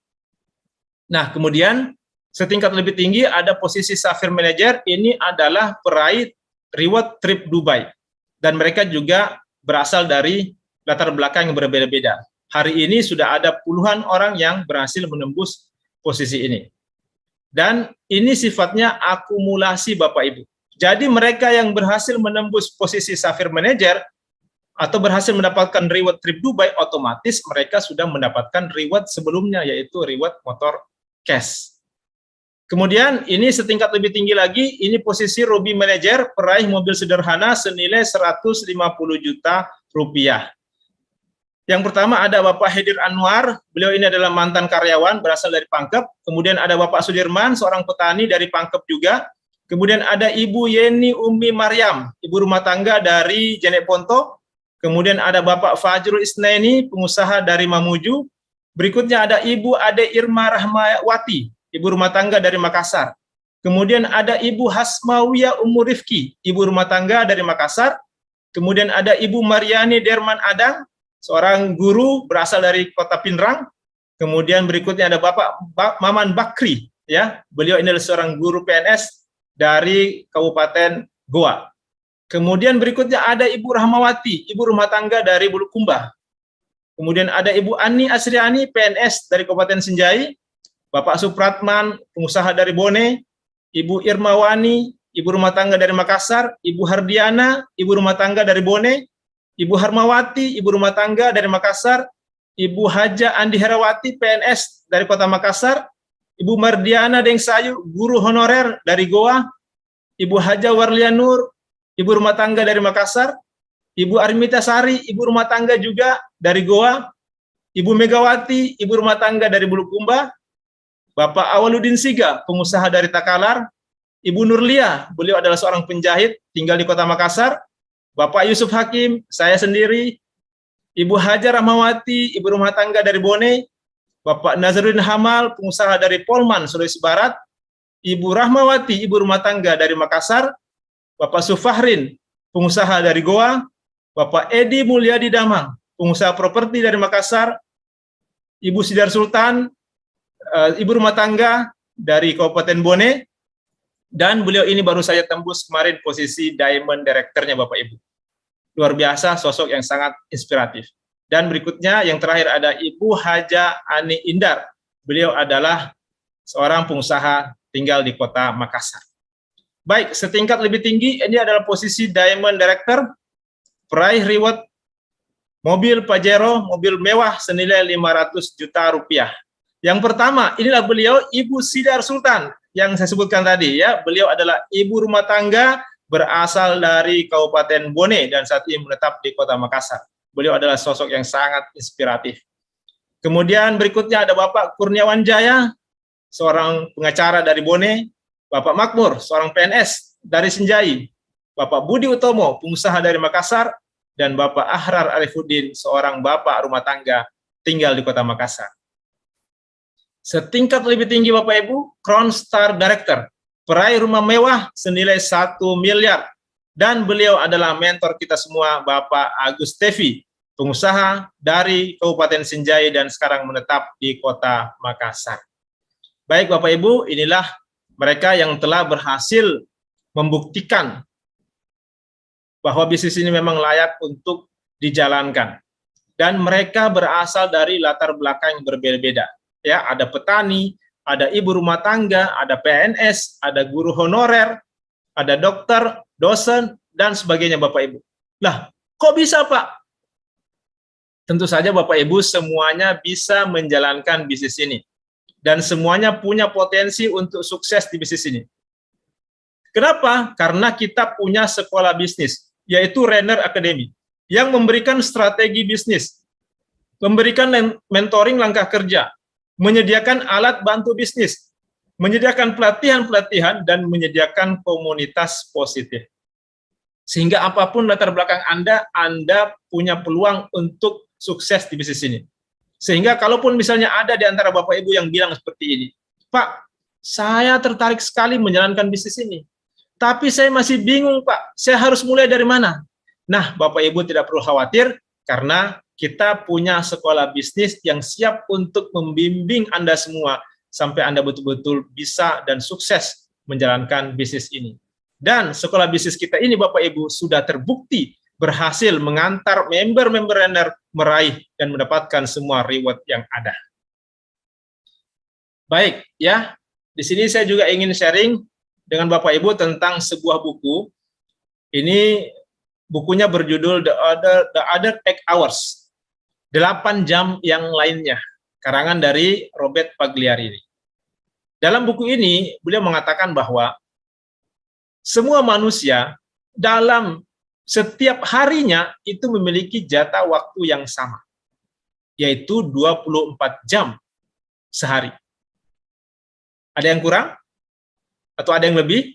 Nah, kemudian setingkat lebih tinggi ada posisi Sapphire Manager, ini adalah peraih reward trip Dubai. Dan mereka juga berasal dari latar belakang yang berbeda-beda. Hari ini sudah ada puluhan orang yang berhasil menembus posisi ini. Dan ini sifatnya akumulasi Bapak Ibu. Jadi mereka yang berhasil menembus posisi Sapphire Manager atau berhasil mendapatkan reward trip Dubai, otomatis mereka sudah mendapatkan reward sebelumnya, yaitu reward motor cash. Kemudian ini setingkat lebih tinggi lagi, ini posisi Ruby Manager, peraih mobil sederhana senilai 150 juta rupiah. Yang pertama ada Bapak Hedir Anwar, beliau ini adalah mantan karyawan berasal dari Pangkep. Kemudian ada Bapak Sudirman, seorang petani dari Pangkep juga. Kemudian ada Ibu Yeni Umi Maryam, ibu rumah tangga dari Jeneponto. Kemudian ada Bapak Fajrul Isnaini, pengusaha dari Mamuju. Berikutnya ada Ibu Ade Irma Rahmawati, ibu rumah tangga dari Makassar. Kemudian ada Ibu Hasmawiyah Umur Rifki, ibu rumah tangga dari Makassar. Kemudian ada Ibu Mariani Derman Adang, seorang guru berasal dari Kota Pinrang. Kemudian berikutnya ada Bapak Maman Bakri, ya, beliau ini adalah seorang guru PNS dari Kabupaten Goa. Kemudian berikutnya ada Ibu Rahmawati, ibu rumah tangga dari Bulukumba. Kemudian ada Ibu Ani Asriani, PNS dari Kabupaten Sinjai. Bapak Supratman, pengusaha dari Bone. Ibu Irmawani, ibu rumah tangga dari Makassar. Ibu Hardiana, ibu rumah tangga dari Bone. Ibu Harmawati, ibu rumah tangga dari Makassar. Ibu Haja Andi Herawati, PNS dari Kota Makassar. Ibu Mardiana Dengsayu, guru honorer dari Goa. Ibu Haja Warlianur, ibu rumah tangga dari Makassar. Ibu Armita Sari, ibu rumah tangga juga dari Goa. Ibu Megawati, ibu rumah tangga dari Bulukumba. Bapak Awaludin Siga, pengusaha dari Takalar. Ibu Nurlia, beliau adalah seorang penjahit, tinggal di Kota Makassar. Bapak Yusuf Hakim, saya sendiri. Ibu Hajar Rahmawati, ibu rumah tangga dari Bone. Bapak Nazarudin Hamal, pengusaha dari Polman, Sulawesi Barat. Ibu Rahmawati, ibu rumah tangga dari Makassar. Bapak Sufahrin, pengusaha dari Goa. Bapak Edi Mulyadi Damang, pengusaha properti dari Makassar. Ibu Sidar Sultan, ibu rumah tangga dari Kabupaten Bone. Dan beliau ini baru saja tembus kemarin posisi Diamond Director-nya Bapak Ibu. Luar biasa, sosok yang sangat inspiratif. Dan berikutnya yang terakhir ada Ibu Haja Ani Indar. Beliau adalah seorang pengusaha tinggal di Kota Makassar. Baik, setingkat lebih tinggi, ini adalah posisi Diamond Director, peraih reward mobil Pajero, mobil mewah senilai 500 juta rupiah. Yang pertama, inilah beliau, Ibu Sidar Sultan, yang saya sebutkan tadi ya. Beliau adalah ibu rumah tangga berasal dari Kabupaten Bone dan saat ini menetap di Kota Makassar. Beliau adalah sosok yang sangat inspiratif. Kemudian berikutnya ada Bapak Kurniawan Jaya, seorang pengacara dari Bone, Bapak Makmur, seorang PNS dari Sinjai, Bapak Budi Utomo, pengusaha dari Makassar, dan Bapak Ahrar Arifuddin, seorang bapak rumah tangga tinggal di Kota Makassar. Setingkat lebih tinggi Bapak Ibu, Crown Star Director, peraih rumah mewah senilai 1 miliar, dan beliau adalah mentor kita semua, Bapak Agus Tevi, pengusaha dari Kabupaten Sinjai dan sekarang menetap di Kota Makassar. Baik Bapak Ibu, inilah mereka yang telah berhasil membuktikan bahwa bisnis ini memang layak untuk dijalankan. Dan mereka berasal dari latar belakang yang berbeda-beda. Ya, ada petani, ada ibu rumah tangga, ada PNS, ada guru honorer, ada dokter, dosen, dan sebagainya Bapak Ibu. Lah, kok bisa Pak? Tentu saja Bapak Ibu semuanya bisa menjalankan bisnis ini. Dan semuanya punya potensi untuk sukses di bisnis ini. Kenapa? Karena kita punya sekolah bisnis, yaitu Renner Academy, yang memberikan strategi bisnis, memberikan mentoring langkah kerja, menyediakan alat bantu bisnis, menyediakan pelatihan-pelatihan, dan menyediakan komunitas positif. Sehingga apapun latar belakang Anda punya peluang untuk sukses di bisnis ini. Sehingga kalaupun misalnya ada di antara Bapak Ibu yang bilang seperti ini, Pak, saya tertarik sekali menjalankan bisnis ini, tapi saya masih bingung Pak, saya harus mulai dari mana? Nah, Bapak Ibu tidak perlu khawatir, karena kita punya sekolah bisnis yang siap untuk membimbing Anda semua, sampai Anda betul-betul bisa dan sukses menjalankan bisnis ini. Dan sekolah bisnis kita ini Bapak Ibu sudah terbukti berhasil mengantar member-member Renner meraih dan mendapatkan semua reward yang ada. Baik, ya. Di sini saya juga ingin sharing dengan Bapak Ibu tentang sebuah buku. Ini bukunya berjudul The Other 8 Hours. 8 jam yang lainnya. Karangan dari Robert Pagliari. Dalam buku ini, beliau mengatakan bahwa semua manusia dalam setiap harinya itu memiliki jatah waktu yang sama, yaitu 24 jam sehari. Ada yang kurang? Atau ada yang lebih?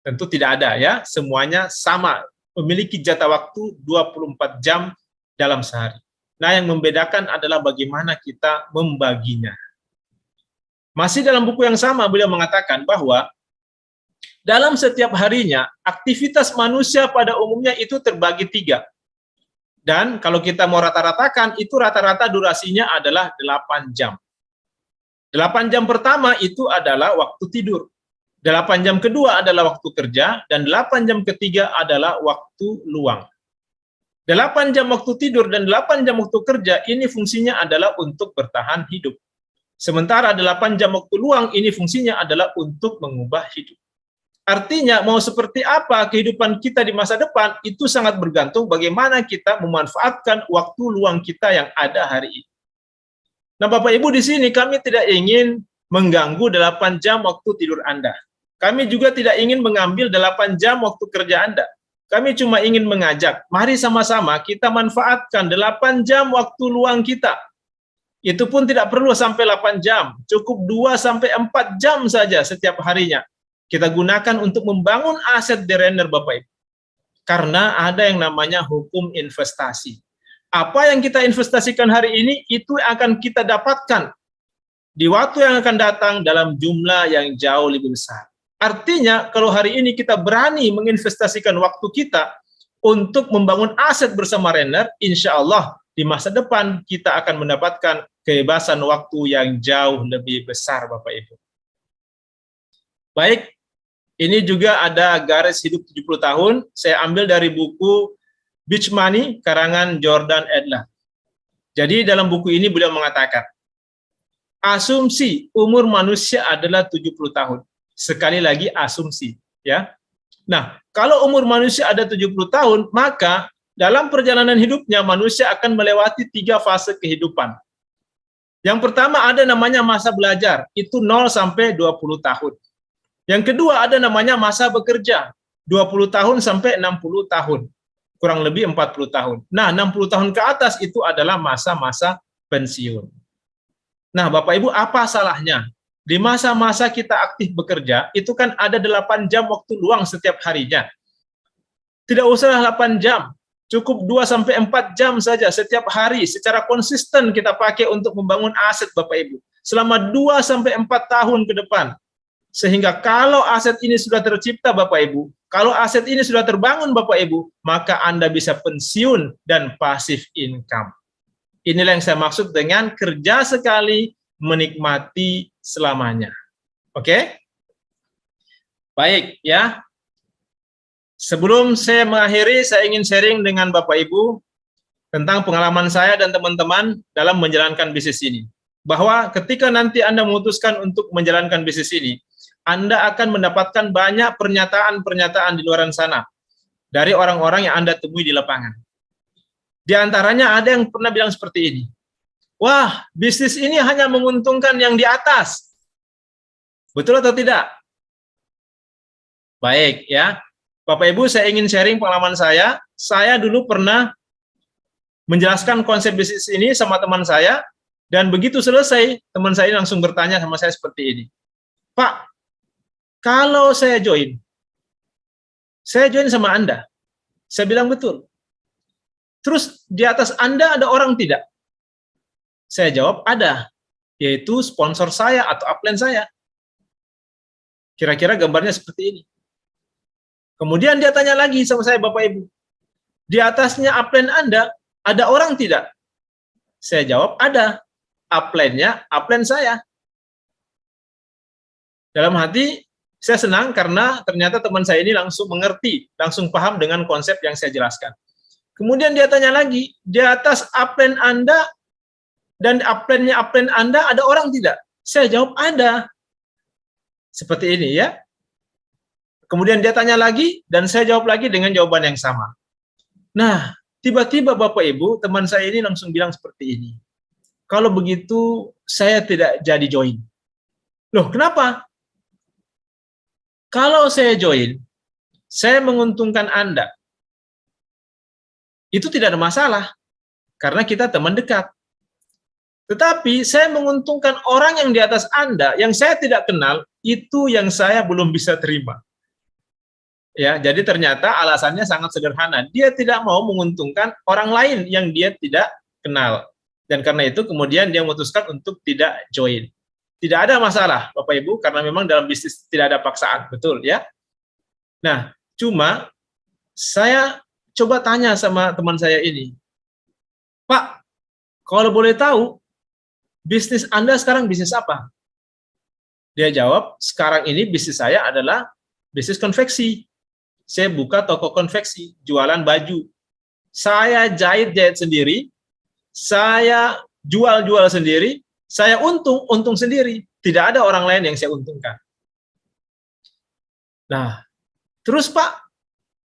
Tentu tidak ada ya, semuanya sama, memiliki jatah waktu 24 jam dalam sehari. Nah, yang membedakan adalah bagaimana kita membaginya. Masih dalam buku yang sama, beliau mengatakan bahwa dalam setiap harinya, aktivitas manusia pada umumnya itu terbagi 3. Dan kalau kita mau rata-ratakan, itu rata-rata durasinya adalah 8 jam. 8 jam pertama itu adalah waktu tidur. 8 jam kedua adalah waktu kerja, dan 8 jam ketiga adalah waktu luang. 8 jam waktu tidur dan 8 jam waktu kerja ini fungsinya adalah untuk bertahan hidup. Sementara 8 jam waktu luang ini fungsinya adalah untuk mengubah hidup. Artinya mau seperti apa kehidupan kita di masa depan itu sangat bergantung bagaimana kita memanfaatkan waktu luang kita yang ada hari ini. Nah Bapak Ibu, di sini kami tidak ingin mengganggu 8 jam waktu tidur Anda. Kami juga tidak ingin mengambil 8 jam waktu kerja Anda. Kami cuma ingin mengajak, mari sama-sama kita manfaatkan 8 jam waktu luang kita. Itu pun tidak perlu sampai 8 jam, cukup 2-4 jam saja setiap harinya. Kita gunakan untuk membangun aset di Renner Bapak Ibu. Karena ada yang namanya hukum investasi. Apa yang kita investasikan hari ini, itu akan kita dapatkan di waktu yang akan datang dalam jumlah yang jauh lebih besar. Artinya, kalau hari ini kita berani menginvestasikan waktu kita untuk membangun aset bersama Renner, insya Allah di masa depan kita akan mendapatkan kebebasan waktu yang jauh lebih besar Bapak Ibu. Baik, ini juga ada garis hidup 70 tahun, saya ambil dari buku Beach Money, karangan Jordan Edler. Jadi dalam buku ini beliau mengatakan, asumsi umur manusia adalah 70 tahun. Sekali lagi asumsi. ya. Nah, kalau umur manusia ada 70 tahun, maka dalam perjalanan hidupnya manusia akan melewati 3 fase kehidupan. Yang pertama ada namanya masa belajar, itu 0 sampai 20 tahun. Yang kedua ada namanya masa bekerja, 20 tahun sampai 60 tahun. Kurang lebih 40 tahun. Nah, 60 tahun ke atas itu adalah masa-masa pensiun. Nah, Bapak Ibu, apa salahnya? Di masa-masa kita aktif bekerja, itu kan ada 8 jam waktu luang setiap harinya. Tidak usah 8 jam, cukup 2 sampai 4 jam saja setiap hari secara konsisten kita pakai untuk membangun aset, Bapak Ibu. Selama 2 sampai 4 tahun ke depan. Sehingga kalau aset ini sudah tercipta, Bapak Ibu, kalau aset ini sudah terbangun, Bapak Ibu, maka Anda bisa pensiun dan passive income. Inilah yang saya maksud dengan kerja sekali, menikmati selamanya. Oke? Baik, ya. Sebelum saya mengakhiri, saya ingin sharing dengan Bapak Ibu tentang pengalaman saya dan teman-teman dalam menjalankan bisnis ini. Bahwa ketika nanti Anda memutuskan untuk menjalankan bisnis ini, Anda akan mendapatkan banyak pernyataan-pernyataan di luar sana dari orang-orang yang Anda temui di lapangan. Di antaranya ada yang pernah bilang seperti ini, wah, bisnis ini hanya menguntungkan yang di atas. Betul atau tidak? Baik, ya. Bapak Ibu, saya ingin sharing pengalaman saya. Saya dulu pernah menjelaskan konsep bisnis ini sama teman saya, dan begitu selesai, teman saya langsung bertanya sama saya seperti ini, Pak, kalau saya join sama Anda. Saya bilang betul. Terus di atas Anda ada orang tidak? Saya jawab ada, yaitu sponsor saya atau upline saya. Kira-kira gambarnya seperti ini. Kemudian dia tanya lagi sama saya, Bapak Ibu, di atasnya upline Anda ada orang tidak? Saya jawab ada, upline-nya upline saya. Dalam hati saya senang karena ternyata teman saya ini langsung mengerti, langsung paham dengan konsep yang saya jelaskan. Kemudian dia tanya lagi, di atas upline Anda dan upline-nya upline Anda ada orang tidak? Saya jawab ada. Seperti ini, ya. Kemudian dia tanya lagi, dan saya jawab lagi dengan jawaban yang sama. Nah, tiba-tiba Bapak Ibu, teman saya ini langsung bilang seperti ini. Kalau begitu, saya tidak jadi join. Loh, kenapa? Kalau saya join, saya menguntungkan Anda. Itu tidak ada masalah, karena kita teman dekat. Tetapi saya menguntungkan orang yang di atas Anda, yang saya tidak kenal, itu yang saya belum bisa terima. Ya, jadi ternyata alasannya sangat sederhana. Dia tidak mau menguntungkan orang lain yang dia tidak kenal. Dan karena itu kemudian dia memutuskan untuk tidak join. Tidak ada masalah, Bapak Ibu, karena memang dalam bisnis tidak ada paksaan, betul ya. Nah, cuma saya coba tanya sama teman saya ini, Pak, kalau boleh tahu, bisnis Anda sekarang bisnis apa? Dia jawab, sekarang ini bisnis saya adalah bisnis konveksi. Saya buka toko konveksi, jualan baju. Saya jahit-jahit sendiri, saya jual-jual sendiri, saya untung sendiri. Tidak ada orang lain yang saya untungkan. Nah, terus Pak,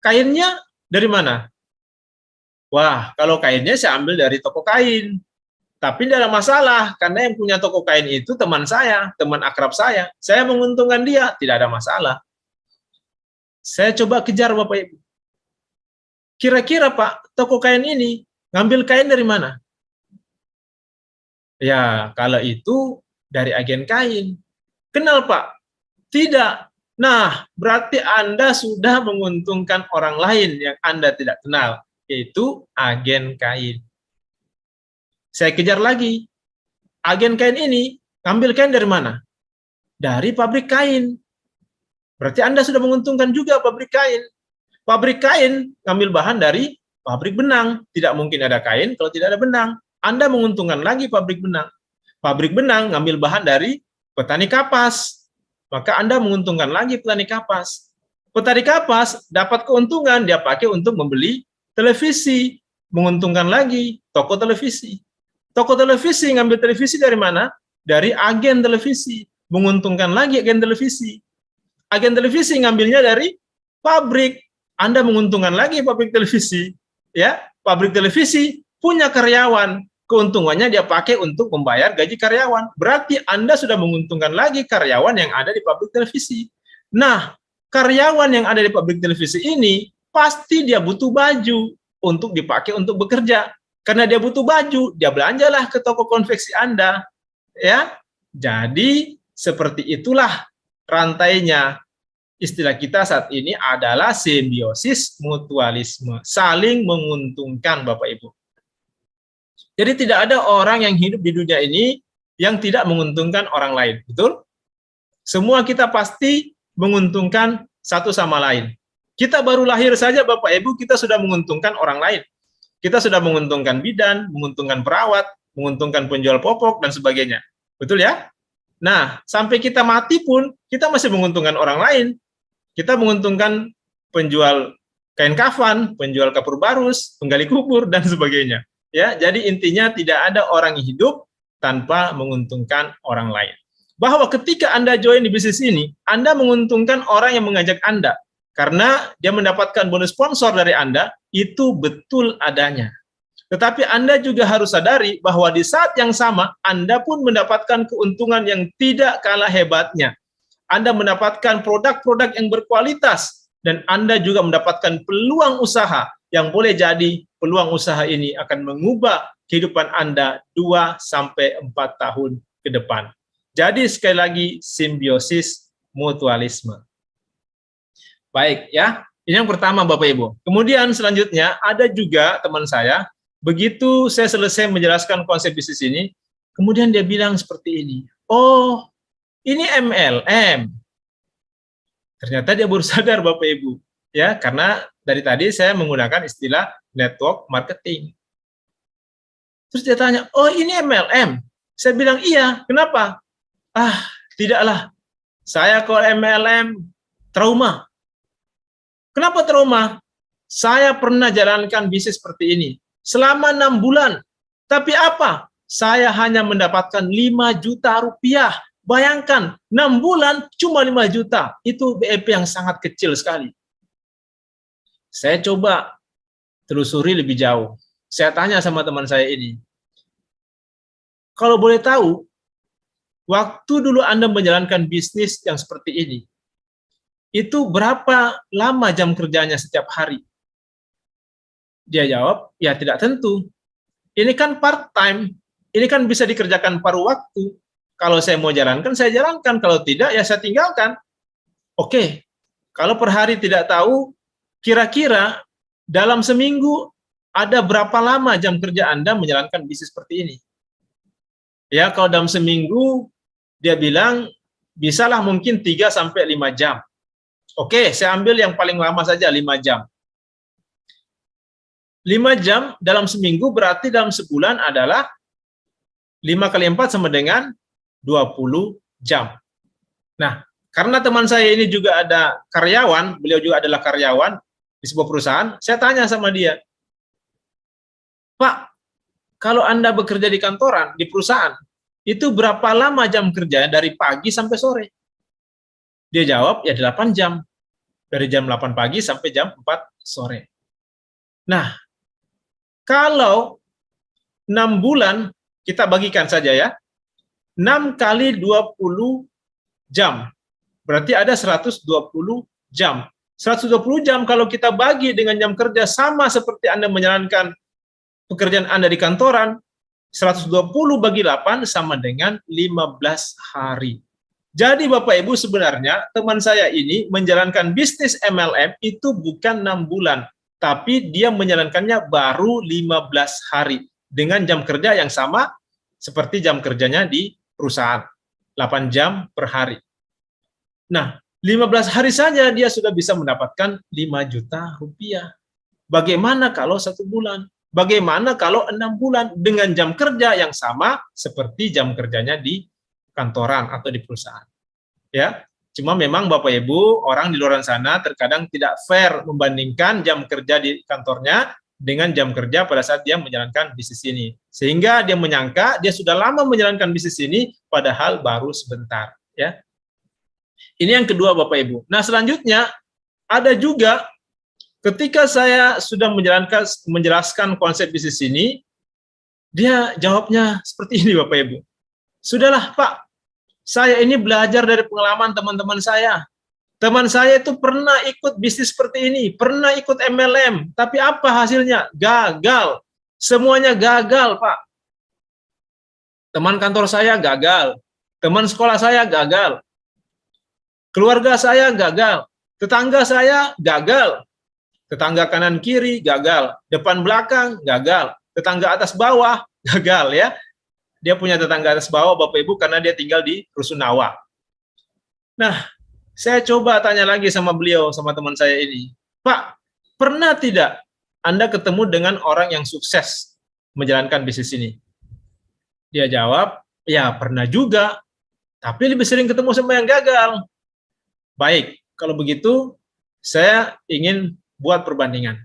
kainnya dari mana? Wah, kalau kainnya saya ambil dari toko kain. Tapi tidak ada masalah, karena yang punya toko kain itu teman saya, teman akrab saya. Saya menguntungkan dia, tidak ada masalah. Saya coba kejar Bapak Ibu. Kira-kira Pak, toko kain ini ngambil kain dari mana? Ya, kalau itu dari agen kain. Kenal Pak? Tidak. Nah, berarti Anda sudah menguntungkan orang lain yang Anda tidak kenal, yaitu agen kain. Saya kejar lagi. Agen kain ini ngambil kain dari mana? Dari pabrik kain. Berarti Anda sudah menguntungkan juga pabrik kain. Pabrik kain ngambil bahan dari pabrik benang. Tidak mungkin ada kain kalau tidak ada benang. Anda menguntungkan lagi pabrik benang. Pabrik benang ngambil bahan dari petani kapas. Maka Anda menguntungkan lagi petani kapas. Petani kapas dapat keuntungan, dia pakai untuk membeli televisi. Menguntungkan lagi toko televisi. Toko televisi ngambil televisi dari mana? Dari agen televisi. Menguntungkan lagi agen televisi. agen televisi ngambilnya dari pabrik. Anda menguntungkan lagi pabrik televisi, ya. Pabrik televisi punya karyawan, keuntungannya dia pakai untuk membayar gaji karyawan. Berarti Anda sudah menguntungkan lagi karyawan yang ada di pabrik televisi. Nah, karyawan yang ada di pabrik televisi ini pasti dia butuh baju untuk dipakai untuk bekerja. Karena dia butuh baju, dia belanjalah ke toko konveksi Anda, ya. Jadi seperti itulah rantainya. Istilah kita saat ini adalah simbiosis mutualisme, saling menguntungkan Bapak Ibu. Jadi tidak ada orang yang hidup di dunia ini yang tidak menguntungkan orang lain, betul? Semua kita pasti menguntungkan satu sama lain. Kita baru lahir saja Bapak Ibu, kita sudah menguntungkan orang lain. Kita sudah menguntungkan bidan, menguntungkan perawat, menguntungkan penjual popok, dan sebagainya. Betul ya? Nah, sampai kita mati pun, kita masih menguntungkan orang lain. Kita menguntungkan penjual kain kafan, penjual kapur barus, penggali kubur, dan sebagainya. Ya, jadi intinya tidak ada orang hidup tanpa menguntungkan orang lain. Bahwa ketika Anda join di bisnis ini, Anda menguntungkan orang yang mengajak Anda. Karena dia mendapatkan bonus sponsor dari Anda, itu betul adanya. Tetapi Anda juga harus sadari bahwa di saat yang sama, Anda pun mendapatkan keuntungan yang tidak kalah hebatnya. Anda mendapatkan produk-produk yang berkualitas, dan Anda juga mendapatkan peluang usaha yang boleh jadi peluang usaha ini akan mengubah kehidupan Anda 2-4 tahun ke depan. Jadi sekali lagi, simbiosis mutualisme. Baik ya, ini yang pertama Bapak Ibu. Kemudian selanjutnya ada juga teman saya, begitu saya selesai menjelaskan konsep bisnis ini, kemudian dia bilang seperti ini, oh ini MLM. Ternyata dia baru sadar Bapak Ibu, ya, karena dari tadi saya menggunakan istilah network marketing. Terus dia tanya, oh ini MLM? Saya bilang iya, kenapa? Ah, tidaklah, saya kalau MLM trauma. Kenapa trauma? Saya pernah jalankan bisnis seperti ini selama 6 bulan. Tapi apa? Saya hanya mendapatkan 5 juta rupiah. Bayangkan, 6 bulan cuma 5 juta. Itu BEP yang sangat kecil sekali. Saya coba telusuri lebih jauh. Saya tanya sama teman saya ini, kalau boleh tahu, waktu dulu Anda menjalankan bisnis yang seperti ini, itu berapa lama jam kerjanya setiap hari? Dia jawab, ya tidak tentu. Ini kan part-time, ini kan bisa dikerjakan paruh waktu. Kalau saya mau jalankan, saya jalankan. Kalau tidak, ya saya tinggalkan. Oke, kalau per hari tidak tahu, kira-kira dalam seminggu ada berapa lama jam kerja Anda menjalankan bisnis seperti ini? Ya, kalau dalam seminggu, dia bilang, bisalah mungkin 3-5 jam. Oke, saya ambil yang paling lama saja, 5 jam. 5 jam dalam seminggu berarti dalam sebulan adalah 5 kali 4 sama dengan 20 jam. Nah, karena teman saya ini juga ada karyawan, beliau juga adalah karyawan di sebuah perusahaan, saya tanya sama dia, Pak, kalau Anda bekerja di kantoran, di perusahaan, itu berapa lama jam kerja dari pagi sampai sore? Dia jawab, ya 8 jam. Dari jam 8 pagi sampai jam 4 sore. Nah, kalau 6 bulan, kita bagikan saja ya, 6 kali 20 jam, berarti ada 120 jam. 120 jam kalau kita bagi dengan jam kerja sama seperti Anda menjalankan pekerjaan Anda di kantoran, 120 bagi 8 sama dengan 15 hari. Jadi Bapak Ibu sebenarnya teman saya ini menjalankan bisnis MLM itu bukan 6 bulan, tapi dia menjalankannya baru 15 hari dengan jam kerja yang sama seperti jam kerjanya di perusahaan, 8 jam per hari. Nah, 15 hari saja dia sudah bisa mendapatkan 5 juta rupiah. Bagaimana kalau 1 bulan? Bagaimana kalau 6 bulan dengan jam kerja yang sama seperti jam kerjanya di kantoran atau di perusahaan. Ya, cuma memang Bapak Ibu, orang di luar sana terkadang tidak fair membandingkan jam kerja di kantornya dengan jam kerja pada saat dia menjalankan bisnis ini. Sehingga dia menyangka dia sudah lama menjalankan bisnis ini padahal baru sebentar, ya. Ini yang kedua Bapak Ibu. Nah, selanjutnya ada juga ketika saya sudah menjelaskan konsep bisnis ini, dia jawabnya seperti ini Bapak Ibu. Sudahlah Pak, saya ini belajar dari pengalaman teman-teman saya. Teman saya itu pernah ikut bisnis seperti ini, pernah ikut MLM, tapi apa hasilnya? Gagal. Semuanya gagal, Pak. Teman kantor saya gagal, teman sekolah saya gagal, keluarga saya gagal, tetangga saya gagal, tetangga kanan kiri gagal, depan belakang gagal, tetangga atas bawah gagal ya. Dia punya tetangga atas bawah Bapak Ibu karena dia tinggal di Rusunawa. Nah, saya coba tanya lagi sama beliau, sama teman saya ini. Pak, pernah tidak Anda ketemu dengan orang yang sukses menjalankan bisnis ini? Dia jawab, ya pernah juga, tapi lebih sering ketemu sama yang gagal. Baik, kalau begitu saya ingin buat perbandingan.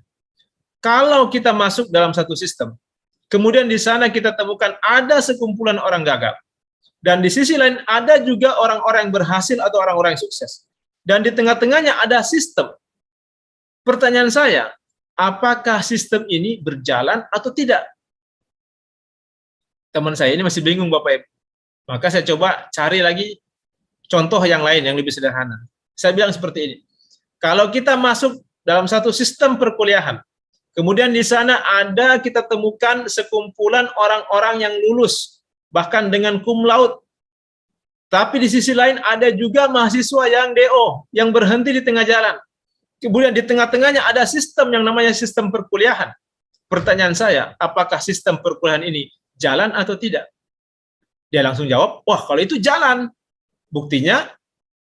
Kalau kita masuk dalam satu sistem, kemudian di sana kita temukan ada sekumpulan orang gagal, dan di sisi lain ada juga orang-orang yang berhasil atau orang-orang yang sukses. Dan di tengah-tengahnya ada sistem. Pertanyaan saya, apakah sistem ini berjalan atau tidak? Teman saya ini masih bingung Bapak Ibu. Maka saya coba cari lagi contoh yang lain yang lebih sederhana. Saya bilang seperti ini. Kalau kita masuk dalam satu sistem perkuliahan, kemudian di sana ada kita temukan sekumpulan orang-orang yang lulus, bahkan dengan cum laude. Tapi di sisi lain ada juga mahasiswa yang DO, yang berhenti di tengah jalan. Kemudian di tengah-tengahnya ada sistem yang namanya sistem perkuliahan. Pertanyaan saya, apakah sistem perkuliahan ini jalan atau tidak? Dia langsung jawab, wah kalau itu jalan. Buktinya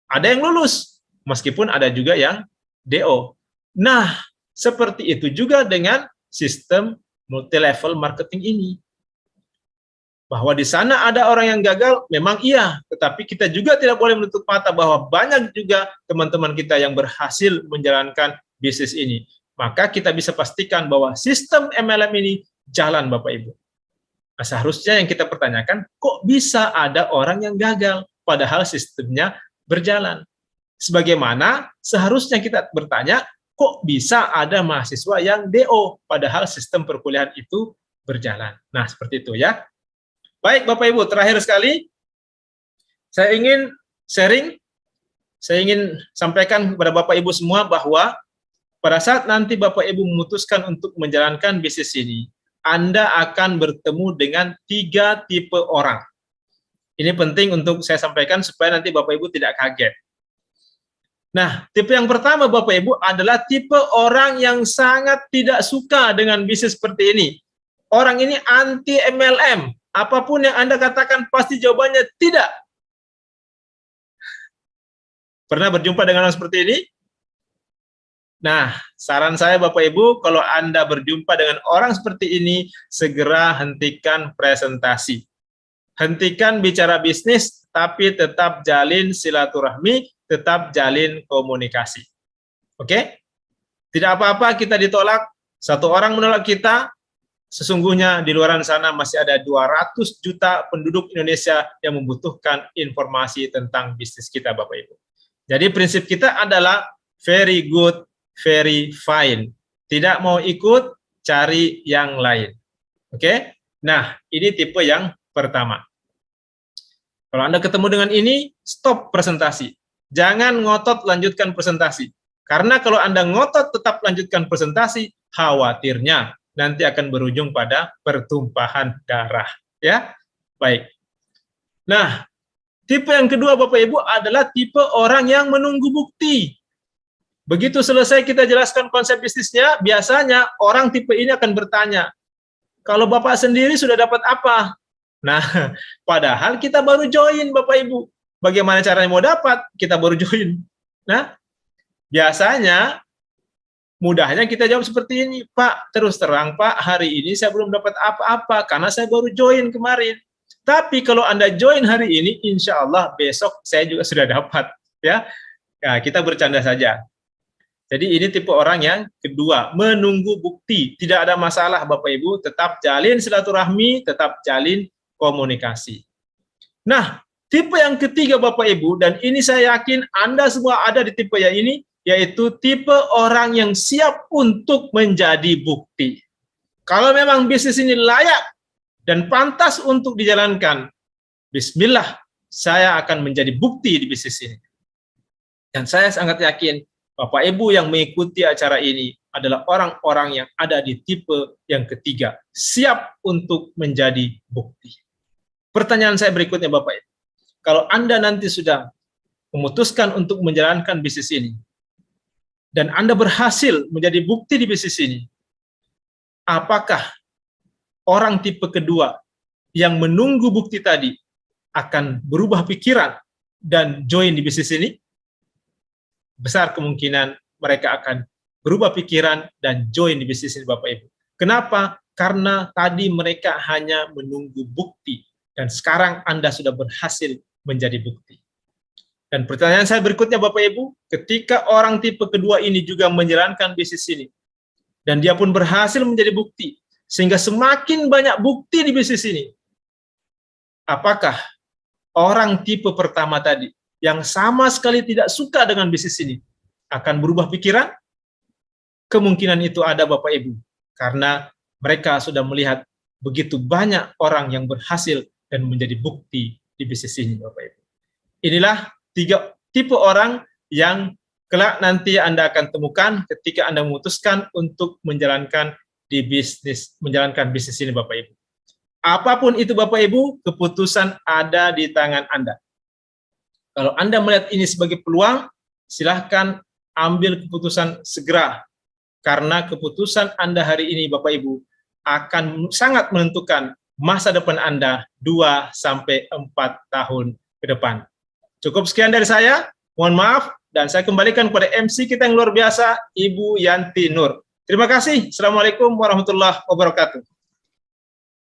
ada yang lulus, meskipun ada juga yang DO. Nah, seperti itu juga dengan sistem multi-level marketing ini. Bahwa di sana ada orang yang gagal, memang iya, tetapi kita juga tidak boleh menutup mata bahwa banyak juga teman-teman kita yang berhasil menjalankan bisnis ini. Maka kita bisa pastikan bahwa sistem MLM ini jalan Bapak Ibu. Nah, seharusnya yang kita pertanyakan, kok bisa ada orang yang gagal padahal sistemnya berjalan? Sebagaimana seharusnya kita bertanya, kok bisa ada mahasiswa yang DO padahal sistem perkuliahan itu berjalan? Nah, seperti itu ya. Baik Bapak Ibu, terakhir sekali saya ingin sharing, saya ingin sampaikan kepada Bapak Ibu semua bahwa pada saat nanti Bapak Ibu memutuskan untuk menjalankan bisnis ini, Anda akan bertemu dengan 3 tipe orang. Ini penting untuk saya sampaikan supaya nanti Bapak Ibu tidak kaget. Nah, tipe yang pertama Bapak Ibu adalah tipe orang yang sangat tidak suka dengan bisnis seperti ini. Orang ini anti MLM. Apapun yang Anda katakan pasti jawabannya tidak. Pernah berjumpa dengan orang seperti ini? Nah, saran saya Bapak Ibu, kalau Anda berjumpa dengan orang seperti ini, segera hentikan presentasi. Hentikan bicara bisnis, tapi tetap jalin silaturahmi, tetap jalin komunikasi. Oke? Tidak apa-apa kita ditolak, satu orang menolak kita, sesungguhnya di luar sana masih ada 200 juta penduduk Indonesia yang membutuhkan informasi tentang bisnis kita Bapak Ibu. Jadi prinsip kita adalah very good, very fine. Tidak mau ikut, cari yang lain. Oke? Nah, ini tipe yang pertama. Kalau Anda ketemu dengan ini, stop presentasi. Jangan ngotot lanjutkan presentasi. Karena kalau Anda ngotot tetap lanjutkan presentasi, khawatirnya nanti akan berujung pada pertumpahan darah. Ya, baik. Nah, tipe yang kedua Bapak Ibu adalah tipe orang yang menunggu bukti. Begitu selesai kita jelaskan konsep bisnisnya, biasanya orang tipe ini akan bertanya, kalau Bapak sendiri sudah dapat apa? Nah, padahal kita baru join Bapak Ibu. Bagaimana caranya mau dapat? Kita baru join. Nah, biasanya mudahnya kita jawab seperti ini, Pak, terus terang Pak, hari ini saya belum dapat apa-apa karena saya baru join kemarin. Tapi kalau Anda join hari ini, insya Allah besok saya juga sudah dapat. Ya, nah, kita bercanda saja. Jadi ini tipe orang yang kedua, menunggu bukti. Tidak ada masalah Bapak Ibu, tetap jalin silaturahmi, tetap jalin komunikasi. Nah, Tipe yang ketiga Bapak Ibu, dan ini saya yakin Anda semua ada di tipe yang ini, yaitu tipe orang yang siap untuk menjadi bukti. Kalau memang bisnis ini layak dan pantas untuk dijalankan, bismillah, saya akan menjadi bukti di bisnis ini. Dan saya sangat yakin Bapak Ibu yang mengikuti acara ini adalah orang-orang yang ada di tipe yang ketiga, siap untuk menjadi bukti. Pertanyaan saya berikutnya Bapak Ibu, kalau Anda nanti sudah memutuskan untuk menjalankan bisnis ini, dan Anda berhasil menjadi bukti di bisnis ini, apakah orang tipe kedua yang menunggu bukti tadi akan berubah pikiran dan join di bisnis ini? Besar kemungkinan mereka akan berubah pikiran dan join di bisnis ini Bapak Ibu. Kenapa? Karena tadi mereka hanya menunggu bukti, dan sekarang Anda sudah berhasil menjadi bukti. Dan pertanyaan saya berikutnya Bapak Ibu, ketika orang tipe kedua ini juga menjalankan bisnis ini, dan dia pun berhasil menjadi bukti, sehingga semakin banyak bukti di bisnis ini, apakah orang tipe pertama tadi, yang sama sekali tidak suka dengan bisnis ini, akan berubah pikiran? Kemungkinan itu ada Bapak Ibu, karena mereka sudah melihat begitu banyak orang yang berhasil dan menjadi bukti di bisnis ini Bapak Ibu. Inilah 3 tipe orang yang kelak nanti Anda akan temukan ketika Anda memutuskan untuk menjalankan bisnis ini Bapak Ibu. Apapun itu Bapak Ibu, keputusan ada di tangan Anda. Kalau Anda melihat ini sebagai peluang, silahkan ambil keputusan segera. Karena keputusan Anda hari ini Bapak Ibu akan sangat menentukan masa depan Anda 2-4 tahun ke depan. Cukup sekian dari saya, mohon maaf, dan saya kembalikan kepada MC kita yang luar biasa, Ibu Yanti Nur. Terima kasih. Assalamualaikum warahmatullahi wabarakatuh.